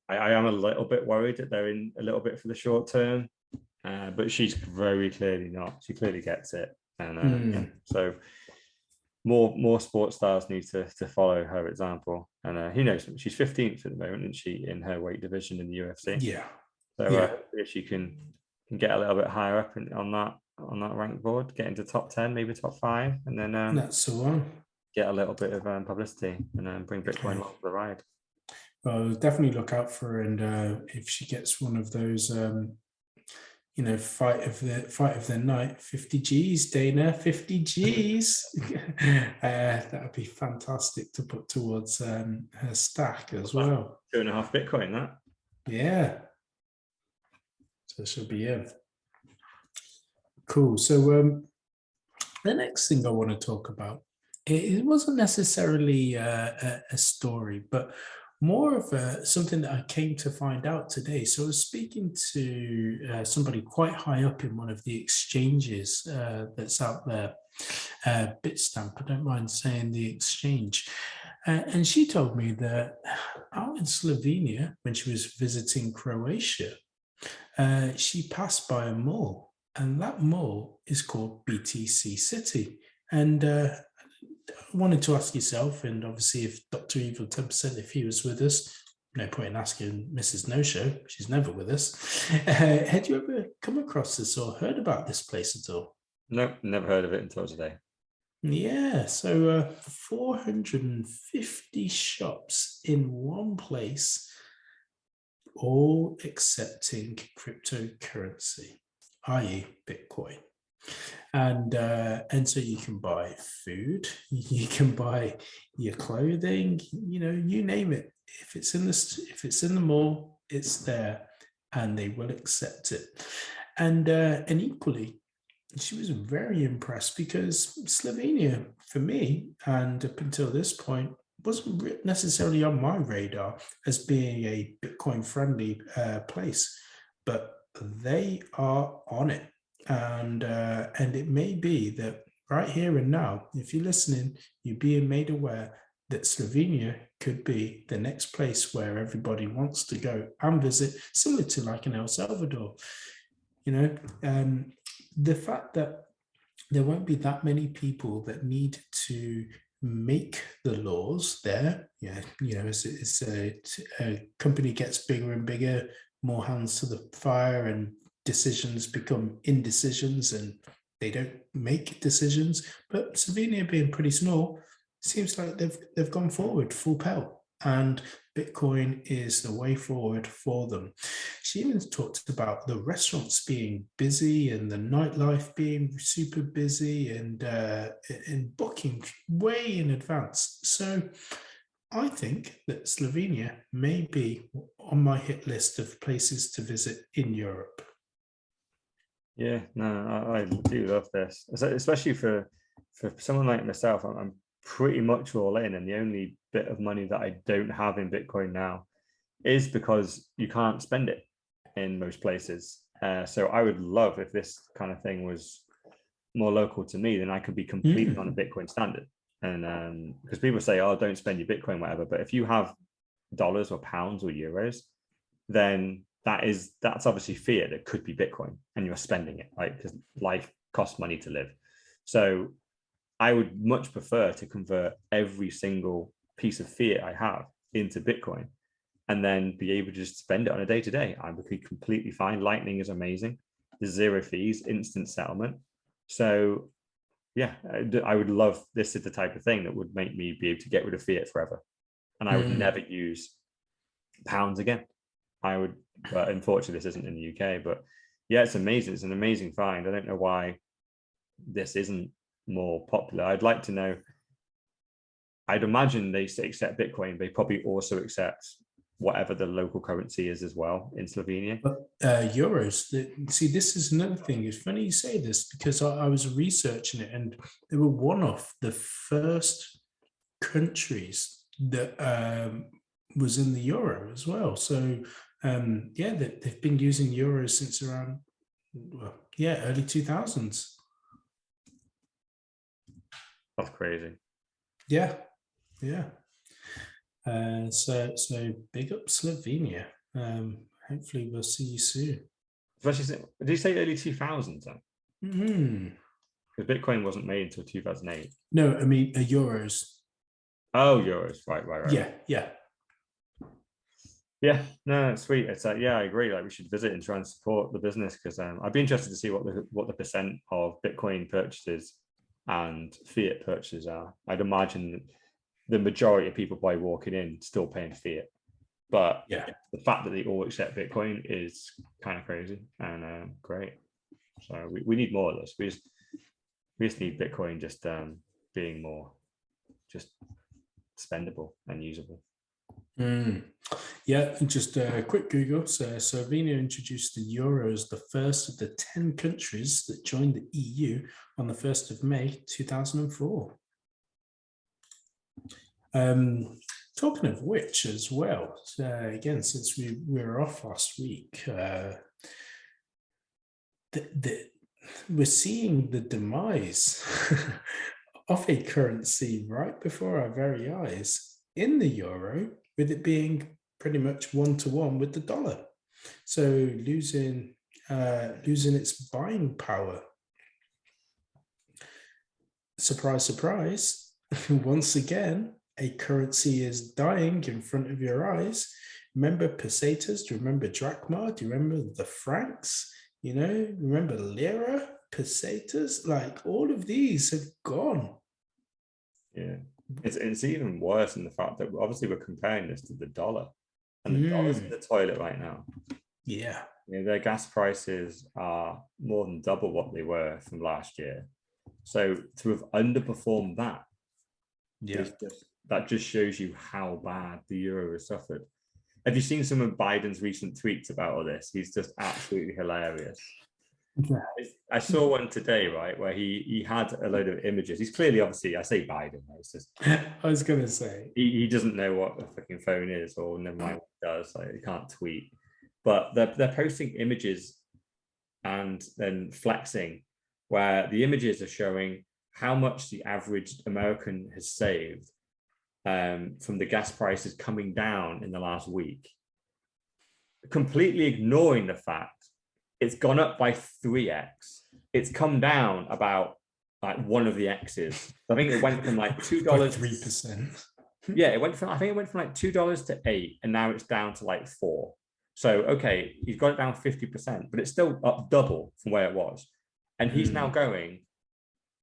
I am a little bit worried that they're in a little bit for the short term, but she's very clearly not. She clearly gets it, and so more sports stars need to follow her example. And who knows? She's 15th at the moment, isn't she, in her weight division in the UFC? Yeah. So Yeah. if she can get a little bit higher up on that rank board, get into top 10, maybe top 5, and then That's the one. get a little bit of publicity and bring Bitcoin along for the ride. Well, definitely look out for her, and if she gets one of those, fight of the night, 50 G's, Dana, 50 G's. That would be fantastic to put towards her stack as well. 2.5 Bitcoin, that. Yeah. So she'll be in. Cool. So the next thing I want to talk about, it wasn't necessarily a story, but more of something that I came to find out today. So I was speaking to somebody quite high up in one of the exchanges that's out there, Bitstamp. I don't mind saying the exchange. And she told me that out in Slovenia, when she was visiting Croatia, she passed by a mall, and that mall is called BTC City. And I wanted to ask yourself, and obviously if Dr. Evil 10%, if he was with us, no point in asking Mrs. No Show, she's never with us. Had you ever come across this or heard about this place at all? Nope, never heard of it until today. Yeah, so 450 shops in one place, all accepting cryptocurrency, i.e. Bitcoin. And so you can buy food, you can buy your clothing, you name it. If it's in the mall, it's there, and they will accept it. And equally, she was very impressed because Slovenia, for me, and up until this point, wasn't necessarily on my radar as being a Bitcoin-friendly place, but they are on it. And it may be that right here and now, if you're listening, you're being made aware that Slovenia could be the next place where everybody wants to go and visit, similar to like in El Salvador. The fact that there won't be that many people that need to make the laws there. As a company gets bigger and bigger, more hands to the fire, and decisions become indecisions, and they don't make decisions. But Slovenia being pretty small, seems like they've gone forward full pelt, and Bitcoin is the way forward for them. She even talked about the restaurants being busy and the nightlife being super busy, and booking way in advance. So I think that Slovenia may be on my hit list of places to visit in Europe. Yeah, no, I do love this, especially for someone like myself. I'm pretty much all in, and the only bit of money that I don't have in Bitcoin now is because you can't spend it in most places. So I would love if this kind of thing was more local to me, then I could be completely on a Bitcoin standard. And because people say, oh, don't spend your Bitcoin, whatever. But if you have dollars or pounds or euros, then that's obviously fiat that could be Bitcoin, and you're spending it, right? Because life costs money to live. So I would much prefer to convert every single piece of fiat I have into Bitcoin, and then be able to just spend it on a day-to-day. I would be completely fine. Lightning is amazing. There's zero fees, instant settlement. So yeah, I would love this is the type of thing that would make me be able to get rid of fiat forever. And I would never use pounds again. But unfortunately this isn't in the UK, but yeah, it's amazing. It's an amazing find. I don't know why this isn't more popular. I'd like to know. I'd imagine they accept Bitcoin. They probably also accept whatever the local currency is as well in Slovenia. But euros, see, this is another thing. It's funny you say this, because I was researching it, and they were one of the first countries that was in the euro as well. So yeah, they've been using euros since around, early 2000s. That's crazy. Yeah. So big up Slovenia. Hopefully we'll see you soon. Especially, did you say early 2000s? Because Bitcoin wasn't made until 2008. No, I mean euros. Oh, euros. Right. Yeah. Yeah, no, it's sweet. It's yeah, I agree. Like we should visit and try and support the business because I'd be interested to see what the percent of Bitcoin purchases and fiat purchases are. I'd imagine that the majority of people by walking in still paying fiat, but Yeah. the fact that they all accept Bitcoin is kind of crazy and great. So we need more of this. We just need Bitcoin just being more just spendable and usable. Yeah, just a quick Google. So Slovenia introduced the euro as the first of the 10 countries that joined the EU on the 1st of May 2004. Talking of which as well, again, since we were off last week, we're seeing the demise of a currency right before our very eyes in the euro, with it being pretty much one-to-one with the dollar. So losing its buying power. Surprise, surprise. Once again, a currency is dying in front of your eyes. Remember pesetas? Do you remember drachma? Do you remember the francs? You know, remember lira, pesetas? Like all of these have gone. Yeah. It's even worse in the fact that obviously we're comparing this to the dollar, and the dollar's in the toilet right now. Yeah. You know, their gas prices are more than double what they were from last year. So to have underperformed that, that just shows you how bad the euro has suffered. Have you seen some of Biden's recent tweets about all this? He's just absolutely hilarious. Yeah. I saw one today, right, where he had a load of images. He's clearly, obviously, I say Biden, it's just I was gonna say he doesn't know what a fucking phone is, or never mind what he does. Like he can't tweet, but they're posting images and then flexing, where the images are showing how much the average American has saved from the gas prices coming down in the last week, completely ignoring the fact it's gone up by 3x. It's come down about like one of the X's. I think it went from like $2 3%. Yeah, it went from like $2 to $8, and now it's down to like $4. So okay, he's got it down 50%, but it's still up double from where it was. And he's now going,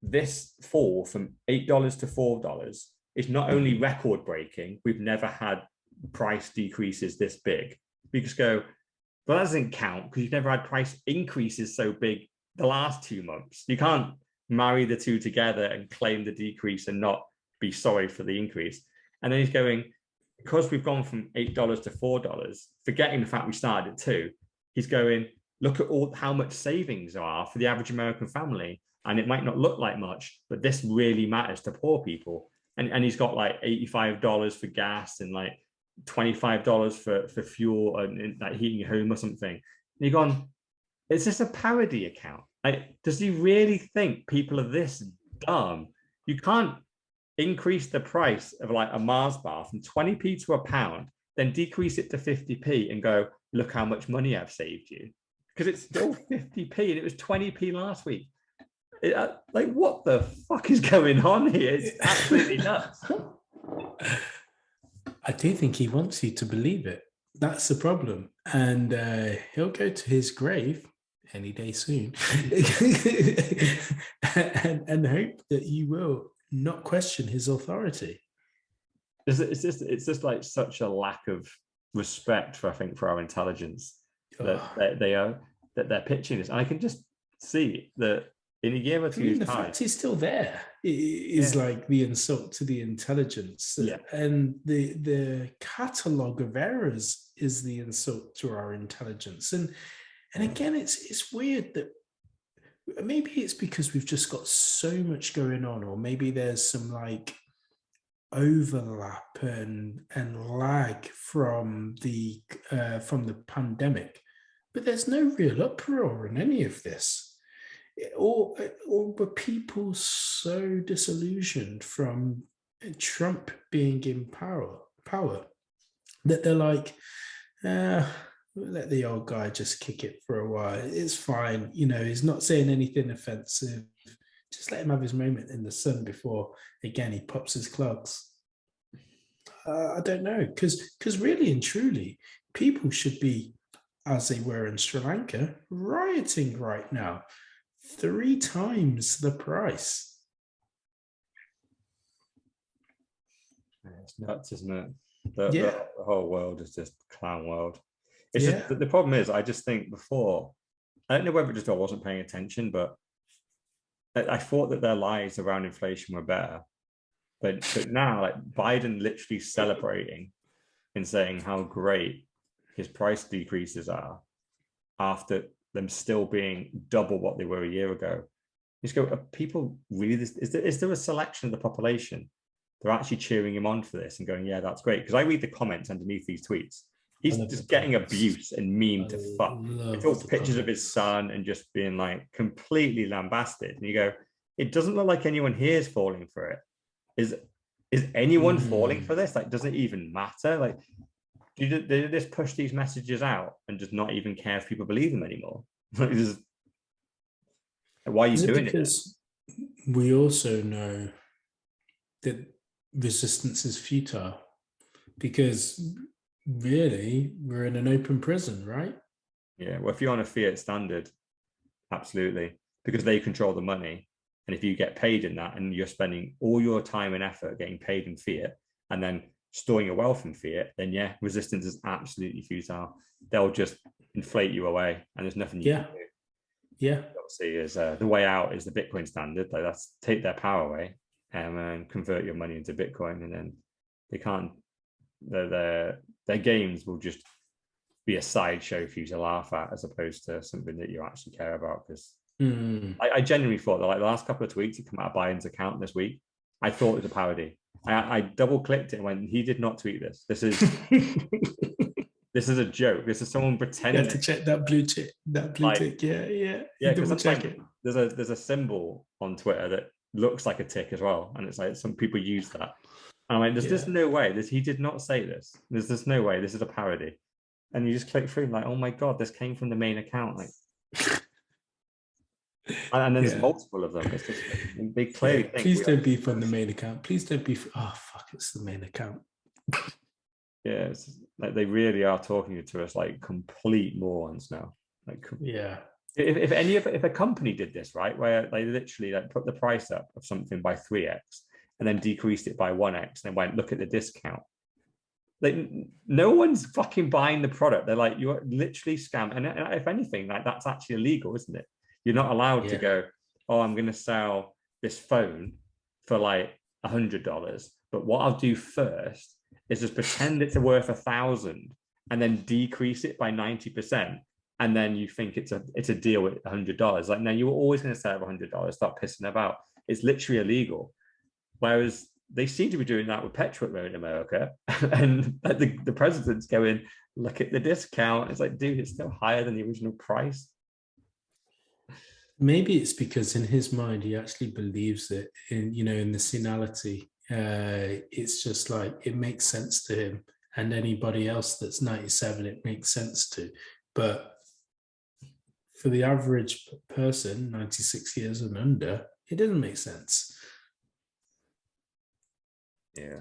this fall from $8 to $4 is not only record breaking, we've never had price decreases this big. We just go, well, that doesn't count because you've never had price increases so big the last 2 months. You can't marry the two together and claim the decrease and not be sorry for the increase. And then he's going, because we've gone from $8 to $4, forgetting the fact we started at 2, he's going, look at how much savings there are for the average American family. And it might not look like much, but this really matters to poor people. And he's got like $85 for gas and like $25 for fuel and like heating your home or something. And you're going, is this a parody account? Like, does he really think people are this dumb? You can't increase the price of like a Mars bar from 20p to £1, then decrease it to 50p and go, look how much money I've saved you. Because it's still 50p and it was 20p last week. Like, what the fuck is going on here? It's absolutely nuts. I do think he wants you to believe it. That's the problem. And he'll go to his grave any day soon and hope that you will not question his authority. It's just like such a lack of respect for, I think, for our intelligence that they're pitching this. And I can just see that in a year or two, the fact he's still there is like the insult to the intelligence, and the catalogue of errors is the insult to our intelligence. And again, it's weird that maybe it's because we've just got so much going on, or maybe there's some like overlap and lag from the pandemic, but there's no real uproar in any of this. Or were people so disillusioned from Trump being in power that they're like, let the old guy just kick it for a while. It's fine. You know, he's not saying anything offensive. Just let him have his moment in the sun before, again, he pops his clogs. I don't know, because really and truly, people should be, as they were in Sri Lanka, rioting right now. 3 times the price. It's nuts, isn't it? The whole world is just clown world. It's just the problem is, I just think before, I don't know whether just I wasn't paying attention, but I thought that their lies around inflation were better. But now, like Biden literally celebrating and saying how great his price decreases are after them still being double what they were a year ago. You just go, are people really is there a selection of the population? They're actually cheering him on for this and going, yeah, that's great. Because I read the comments underneath these tweets. He's just getting abuse and meme to fuck. He talks pictures of his son and just being like completely lambasted. And you go, it doesn't look like anyone here is falling for it. Is anyone falling for this? Like, does it even matter? Like, do they just push these messages out and just not even care if people believe them anymore? Like, why are you doing it? Because we also know that resistance is futile, because really we're in an open prison, right? Yeah, well, if you're on a fiat standard, absolutely, because they control the money. And if you get paid in that and you're spending all your time and effort getting paid in fiat and then storing your wealth in fiat, then yeah, resistance is absolutely futile. They'll just inflate you away and there's nothing you can do. Yeah. Obviously, is the way out is the Bitcoin standard. Like, that's take their power away and convert your money into Bitcoin, and then they can't. Their games will just be a sideshow for you to laugh at, as opposed to something that you actually care about. Because I genuinely thought that, like, the last couple of tweets that come out of Biden's account this week, I thought it was a parody. I double clicked it and went, he did not tweet this. This is this is a joke. This is someone pretending. You have to check that blue tick. Yeah. Because like, there's a symbol on Twitter that looks like a tick as well, and it's like some people use that. And I'm like, there's just no way. He did not say this. There's just no way. This is a parody. And you just click through, like, oh my god, this came from the main account. Like, and then there's multiple of them. It's just, they clearly think. Please don't be from the main account. Please don't be. Oh fuck! It's the main account. Yeah, it's like they really are talking to us like complete morons now. Like, if a company did this, right, where they literally like put the price up of something by 3x and then decreased it by 1x, and then went, look at the discount. Like, no one's fucking buying the product. They're like, you're literally scam. And if anything, like, that's actually illegal, isn't it? You're not allowed to go, oh, I'm going to sell this phone for like $100. But what I'll do first is just pretend it's worth 1,000 and then decrease it by 90%. And then you think it's a deal at $100. Like, no, you were always going to sell it for $100. Stop pissing about. It's literally illegal. Whereas they seem to be doing that with petrol in America. And the president's going, look at the discount. It's like, dude, it's still higher than the original price. Maybe it's because in his mind, he actually believes it in the senility. It's just like, it makes sense to him, and anybody else that's 97, it makes sense to. But for the average person, 96 years and under, it doesn't make sense. Yeah,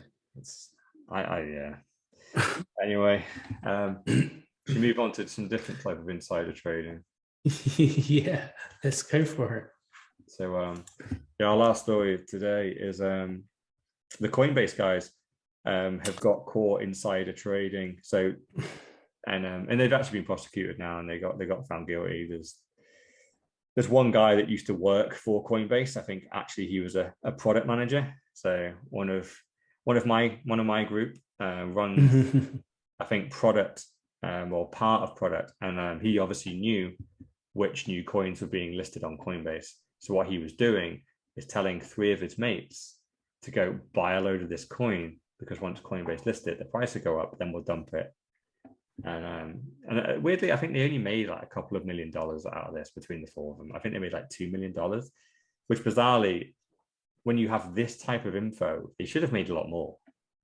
Anyway, should move on to some different type of insider trading. Yeah, let's go for it. So our last story today is the Coinbase guys have got caught insider trading. So and they've actually been prosecuted now, and they got found guilty. There's one guy that used to work for Coinbase. I think actually he was a product manager. So one of my group runs I think product or part of product, and he obviously knew which new coins were being listed on Coinbase. So what he was doing is telling 3 of his mates to go buy a load of this coin, because once Coinbase lists it, the price will go up, then we'll dump it. And weirdly, I think they only made like a couple of $1 million out of this between the 4 of them. I think they made like $2 million, which bizarrely, when you have this type of info, they should have made a lot more,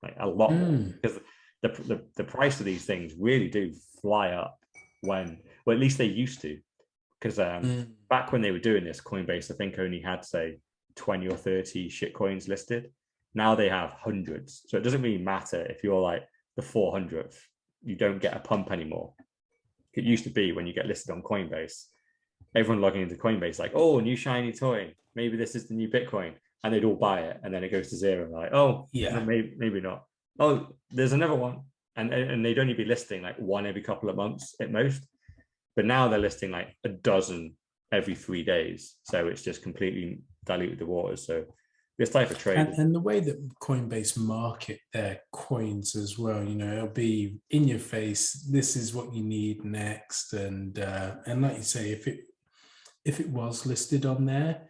like a lot more, because the price of these things really do fly up well, at least they used to. Because back when they were doing this, Coinbase, I think, only had, say, 20 or 30 shit coins listed. Now they have hundreds. So it doesn't really matter if you're like the 400th, you don't get a pump anymore. It used to be when you get listed on Coinbase, everyone logging into Coinbase like, oh, new shiny toy. Maybe this is the new Bitcoin. And they'd all buy it. And then it goes to zero. Like, oh, Yeah. no, maybe not. Oh, there's another one. And they'd only be listing like one every couple of months at most. But now they're listing like a dozen every 3 days. So it's just completely diluted the waters. So this type of trade. And the way that Coinbase market their coins as well, it'll be in your face. This is what you need next. And like you say, if it was listed on there,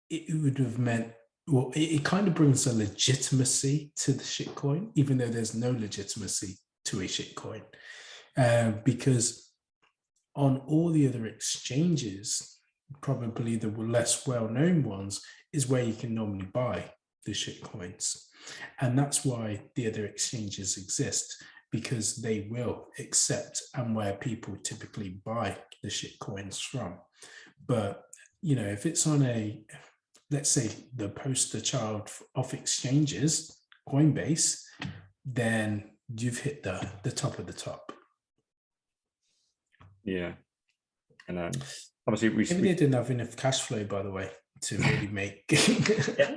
it would have meant, well, it kind of brings a legitimacy to the shitcoin, even though there's no legitimacy to a shitcoin. Because on all the other exchanges, probably the less well-known ones, is where you can normally buy the shitcoins. And that's why the other exchanges exist, because they will accept and where people typically buy the shitcoins from. But, if it's on let's say the poster child of exchanges, Coinbase, then you've hit the top of the top. Yeah. And then obviously Maybe they didn't have enough cash flow, by the way, to really make yeah.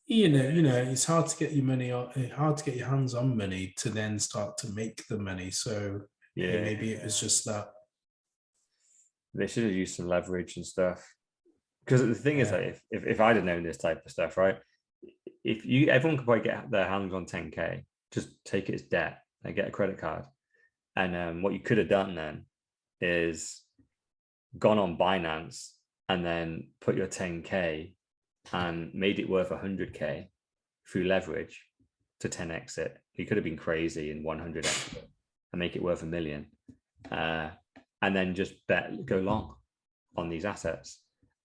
It's hard to get your money hard to get your hands on money to then start to make the money. So yeah, maybe it was just that. They should have used some leverage and stuff. Because the thing is that if I'd have known this type of stuff, right? Everyone could probably get their hands on 10K, just take it as debt and get a credit card. And what you could have done then is gone on Binance and then put your 10K and made it worth 100K through leverage to 10x it. You could have been crazy in 100x it and make it worth $1 million. And then just go long on these assets.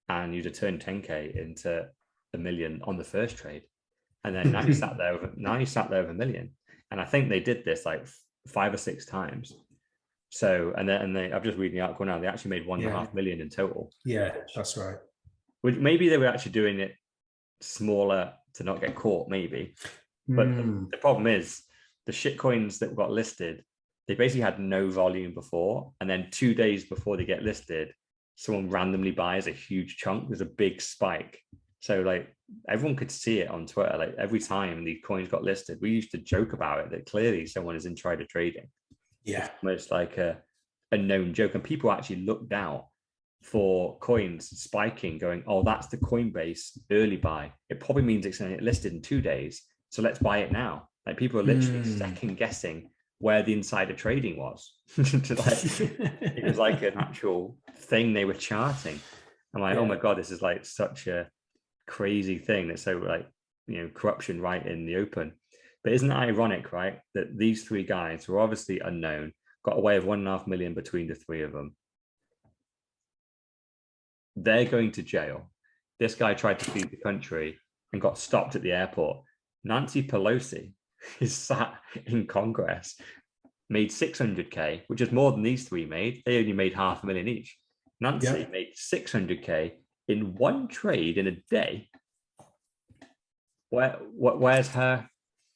And you'd have turned 10K into $1 million on the first trade. And then now you sat there with $1 million. And I think they did this like 5 or 6 times. So, and I'm just reading the article now, they actually made $1.5 million in total. Yeah, that's right. Which maybe they were actually doing it smaller to not get caught, maybe. But the problem is the shitcoins that got listed, they basically had no volume before. And then 2 days before they get listed, someone randomly buys a huge chunk. There's a big spike. So like everyone could see it on Twitter. Like every time the coins got listed, we used to joke about it that clearly someone is insider trading. Yeah. It's almost like a known joke. And people actually looked out for coins spiking, going, oh, that's the Coinbase early buy. It probably means it's going to get listed in 2 days. So let's buy it now. Like people are literally second guessing where the insider trading was. It was like an actual thing they were charting. I'm like, oh my God, this is like such a crazy thing. That's so like, corruption right in the open. But isn't it ironic, right? That these 3 guys who are obviously unknown, got away with $1.5 million between the 3 of them. They're going to jail. This guy tried to flee the country and got stopped at the airport. Nancy Pelosi is sat in Congress, made 600K, which is more than these 3 made. They only made $500,000 each. Nancy made 600K in one trade in a day. Where's her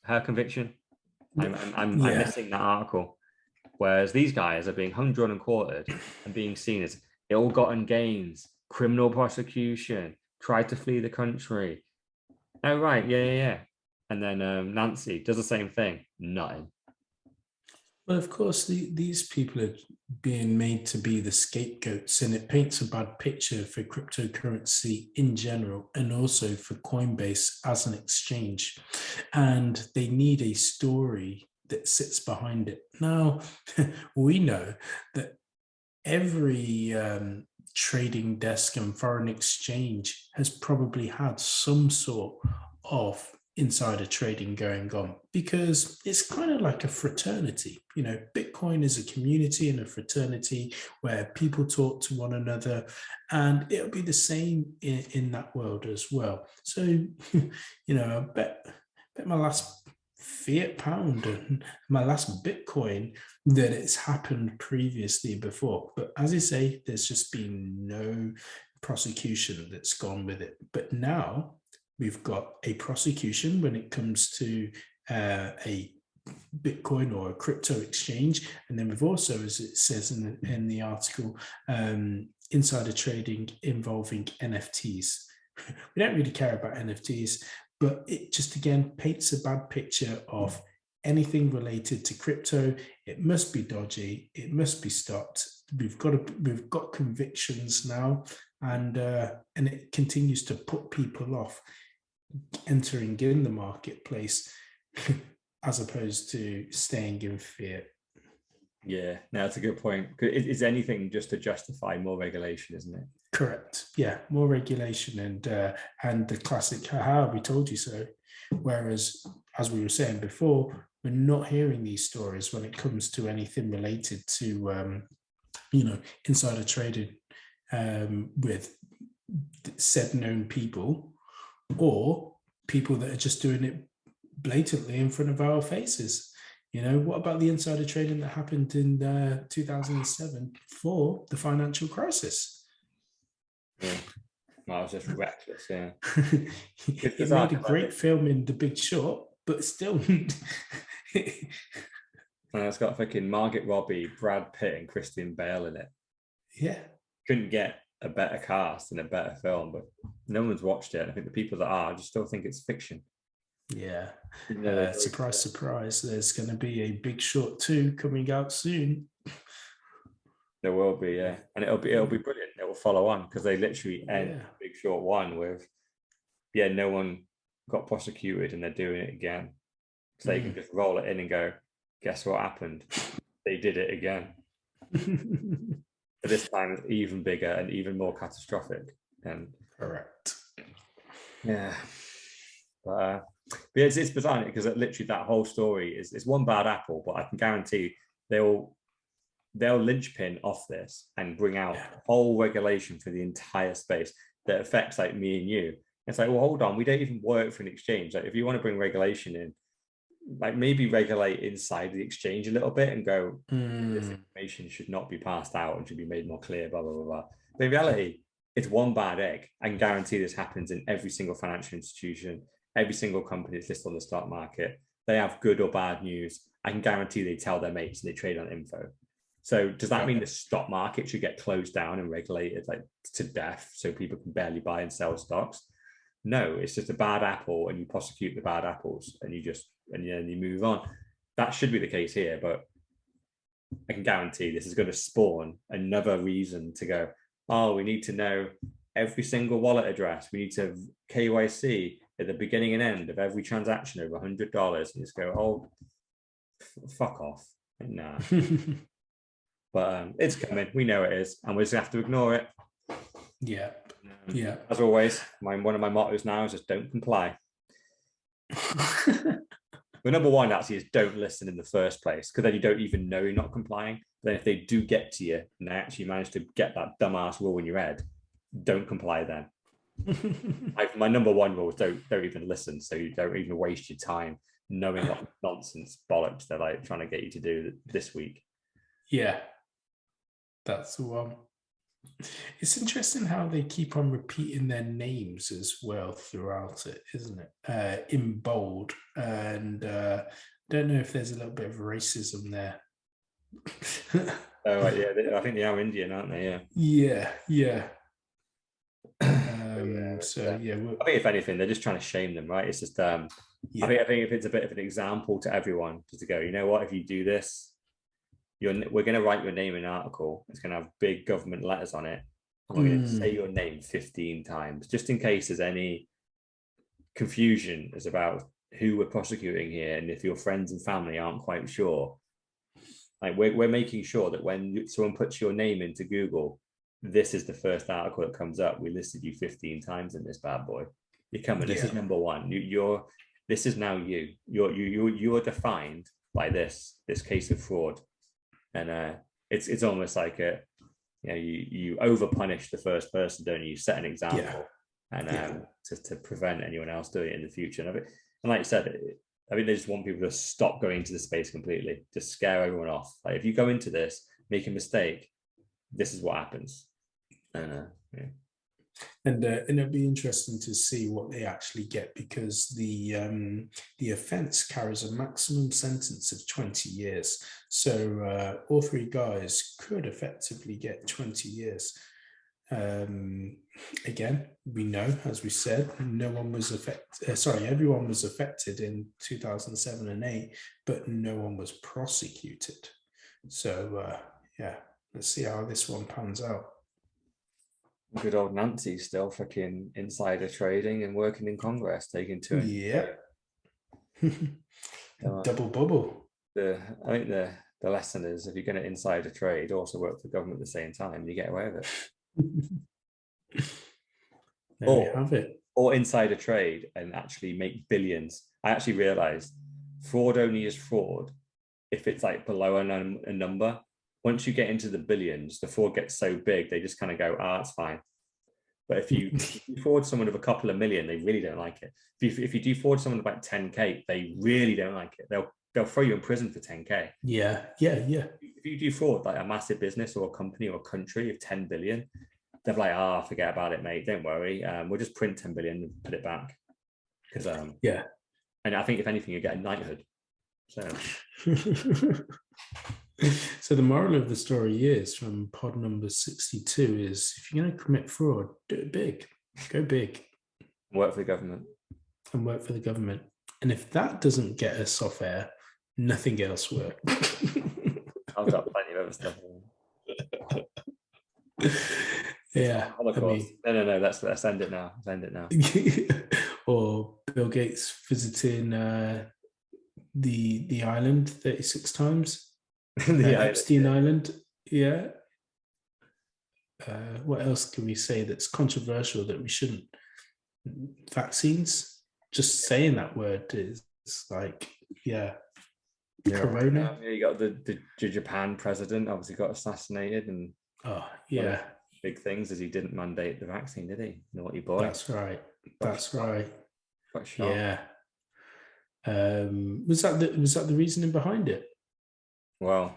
conviction? I'm missing that article. Whereas these guys are being hung, drawn, and quartered and being seen as ill-gotten gains, criminal prosecution, tried to flee the country. Oh, right, yeah. And then Nancy does the same thing. Nothing. Well, of course, these people are being made to be the scapegoats, and it paints a bad picture for cryptocurrency in general, and also for Coinbase as an exchange. And they need a story that sits behind it. Now, we know that every trading desk and foreign exchange has probably had some sort of insider trading going on, because it's kind of like a fraternity. Bitcoin is a community and a fraternity where people talk to one another, and it'll be the same in that world as well. So, I bet my last fiat pound and my last Bitcoin that it's happened previously before. But as you say, there's just been prosecution that's gone with it. But now we've got a prosecution when it comes to a Bitcoin or a crypto exchange. And then we've also, as it says in the article, insider trading involving NFTs. We don't really care about NFTs, but it just again paints a bad picture of anything related to crypto. It must be dodgy. It must be stopped. We've got convictions now, and it continues to put people off entering in the marketplace as opposed to staying in fear. Yeah, no, that's a good point. It's anything just to justify more regulation, isn't it? Correct. Yeah, more regulation and the classic "haha, we told you so." Whereas, as we were saying before, we're not hearing these stories when it comes to anything related to insider trading with said known people, or people that are just doing it blatantly in front of our faces. What about the insider trading that happened in 2007 for the financial crisis? Yeah, well, I was just reckless. Yeah, it made a great film in The Big Short, but still. It's got fucking Margot Robbie, Brad Pitt, and Christian Bale in it. Yeah, couldn't get a better cast and a better film, but no one's watched it. I think the people that are just still think it's fiction. Yeah. Surprise, surprise. There's going to be a Big Short 2 coming out soon. There will be, yeah. And it'll be brilliant. It will follow on because they literally end Big Short 1 with, no one got prosecuted and they're doing it again. So they can just roll it in and go, guess what happened? They did it again. But this time it's even bigger and even more catastrophic. And correct. Yeah. But it's bizarre because literally that whole story is one bad apple, but I can guarantee they'll linchpin off this and bring out a whole regulation for the entire space that affects like me and you. It's like, well, hold on, we don't even work for an exchange. Like, if you want to bring regulation in, like maybe regulate inside the exchange a little bit and go, this information should not be passed out and should be made more clear, blah, blah, blah, blah. But in reality, it's one bad egg. I can guarantee this happens in every single financial institution, every single company that's listed on the stock market. They have good or bad news. I can guarantee they tell their mates and they trade on info. So does that mean the stock market should get closed down and regulated like to death so people can barely buy and sell stocks? No, it's just a bad apple and you prosecute the bad apples and you move on. That should be the case here, but I can guarantee this is going to spawn another reason to go, oh, we need to know every single wallet address. We need to KYC at the beginning and end of every transaction over $100 and just go, oh, fuck off. Nah. But it's coming. We know it is, and we just have to ignore it. Yeah. As always, one of my mottos now is just don't comply. The number one actually is don't listen in the first place, because then you don't even know you're not complying. But then if they do get to you and they actually manage to get that dumbass rule in your head, don't comply then. My number one rule is don't even listen, so you don't even waste your time knowing what nonsense bollocks they're like trying to get you to do this week. Yeah, that's the one. It's interesting how they keep on repeating their names as well throughout it, isn't it? In bold, and I don't know if there's a little bit of racism there. Oh, right, yeah, I think they are Indian, aren't they? Yeah. I think if anything, they're just trying to shame them, right? It's just I think if it's a bit of an example to everyone, just to go, you know what, if you do this, we're going to write your name in an article. It's going to have big government letters on it. And we're going to say your name 15 times, just in case there's any confusion as about who we're prosecuting here. And if your friends and family aren't quite sure, like we're making sure that when someone puts your name into Google, this is the first article that comes up. We listed you 15 times in this bad boy. You're coming. This is number one. This is now you. You're defined by this case of fraud. And it's almost like you over punish the first person, don't you? You set an example, to prevent anyone else doing it in the future. And like you said, I think they just want people to stop going into the space completely, just scare everyone off. Like if you go into this, make a mistake, this is what happens. And And it'll be interesting to see what they actually get, because the offence carries a maximum sentence of 20 years. So all three guys could effectively get 20 years. Again, we know, as we said, everyone was affected in 2007 and 8, but no one was prosecuted. So yeah, let's see how this one pans out. Good old Nancy still fucking insider trading and working in Congress, taking two. Yeah. Double bubble. I think the lesson is, if you're going to insider trade, also work for the government at the same time, and you get away with it. There we have it. Or insider trade and actually make billions. I actually realized fraud only is fraud if it's like below a number. Once you get into the billions, the fraud gets so big, they just kind of go, it's fine. But if you fraud someone of a couple of million, they really don't like it. If you do fraud someone about 10K, they really don't like it. They'll throw you in prison for 10K. Yeah. If you do fraud like a massive business or a company or a country of 10 billion, they're like, forget about it, mate. Don't worry. We'll just print 10 billion and put it back. Because yeah. And I think if anything, you get a knighthood. So So the moral of the story is, from pod number 62, is if you're going to commit fraud, do it big. Go big. Work for the government. And work for the government. And if that doesn't get us off air, nothing else will. I've got plenty of other stuff. Yeah. No. Let's end it now. Let's end it now. Or Bill Gates visiting the island 36 times. The Epstein Island. Yeah. What else can we say that's controversial that we shouldn't? Vaccines. Just saying that word is like, Corona. You got the Japan president obviously got assassinated, and big things is he didn't mandate the vaccine, did he? Naughty boy. That's right. Quite sharp. Yeah. Was that the reasoning behind it? Well,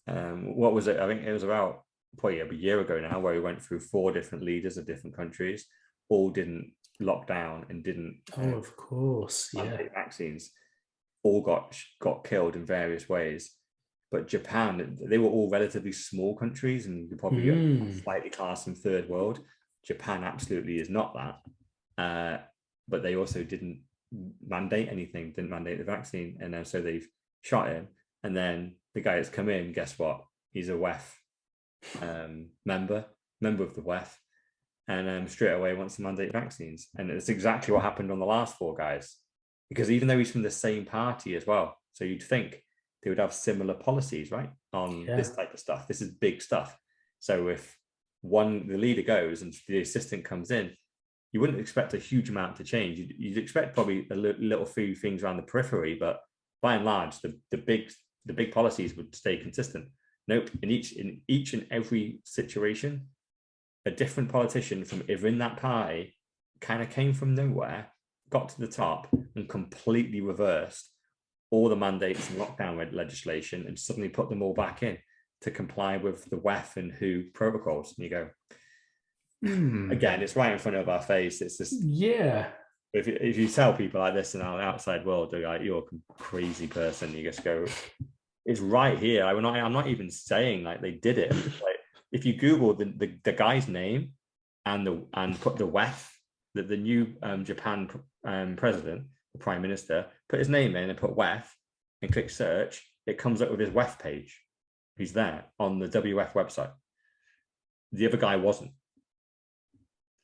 what was it? I think it was about probably a year ago now, where we went through 4 different leaders of different countries, all didn't lock down and didn't. Of course, vaccines, all got killed in various ways. But Japan, they were all relatively small countries, and you probably slightly classed in third world. Japan absolutely is not that, but they also didn't mandate anything, didn't mandate the vaccine, and then so they've shot him. And then the guy that's come in, guess what? He's a WEF member of the WEF, and straight away wants to mandate vaccines. And it's exactly what happened on the last 4 guys, because even though he's from the same party as well, so you'd think they would have similar policies, right, on this type of stuff. This is big stuff. So if the leader goes and the assistant comes in, you wouldn't expect a huge amount to change. You'd expect probably a little few things around the periphery, but by and large, the big policies would stay consistent. Nope. In each and every situation, a different politician from within that party kind of came from nowhere, got to the top, and completely reversed all the mandates and lockdown legislation, and suddenly put them all back in to comply with the WEF and WHO protocols. And you go, again, it's right in front of our face. It's just If you tell people like this in our outside world, they're like, you're a crazy person. You just go, it's right here. I'm not even saying like they did it. Like, if you Google the guy's name and put the WEF, the new Japan president, the prime minister, put his name in and put WEF and click search, it comes up with his WEF page. He's there on the WF website. The other guy wasn't.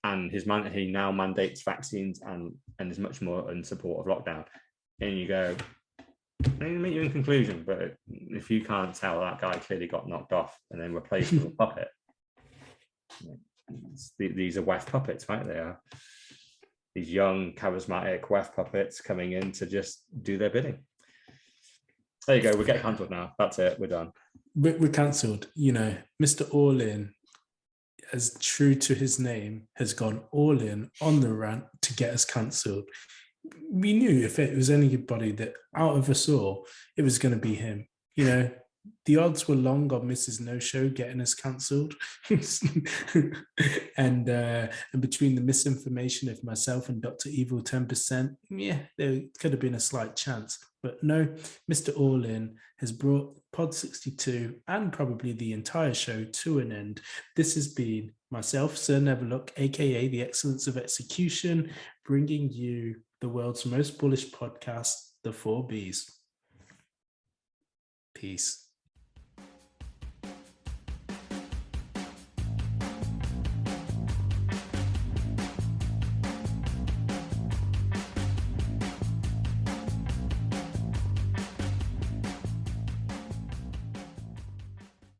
And he now mandates vaccines and is much more in support of lockdown. And you go, I mean, in conclusion, but if you can't tell, that guy clearly got knocked off and then replaced with a puppet. These are WEF puppets, right? They are these young, charismatic WEF puppets coming in to just do their bidding. There you go. We get cancelled now. That's it. We're done. We're cancelled. Mr. All In, as true to his name, has gone all in on the rant to get us cancelled. We knew if it was anybody that out of us all, it was going to be him. the odds were long on Mrs. No Show getting us cancelled, and between the misinformation of myself and Dr. Evil 10%, yeah, there could have been a slight chance. But no, Mr. All In has brought Pod 62 and probably the entire show to an end. This has been myself, Sir Neverlook, aka the Excellence of Execution, bringing you the world's most bullish podcast, The 4Bs. Peace.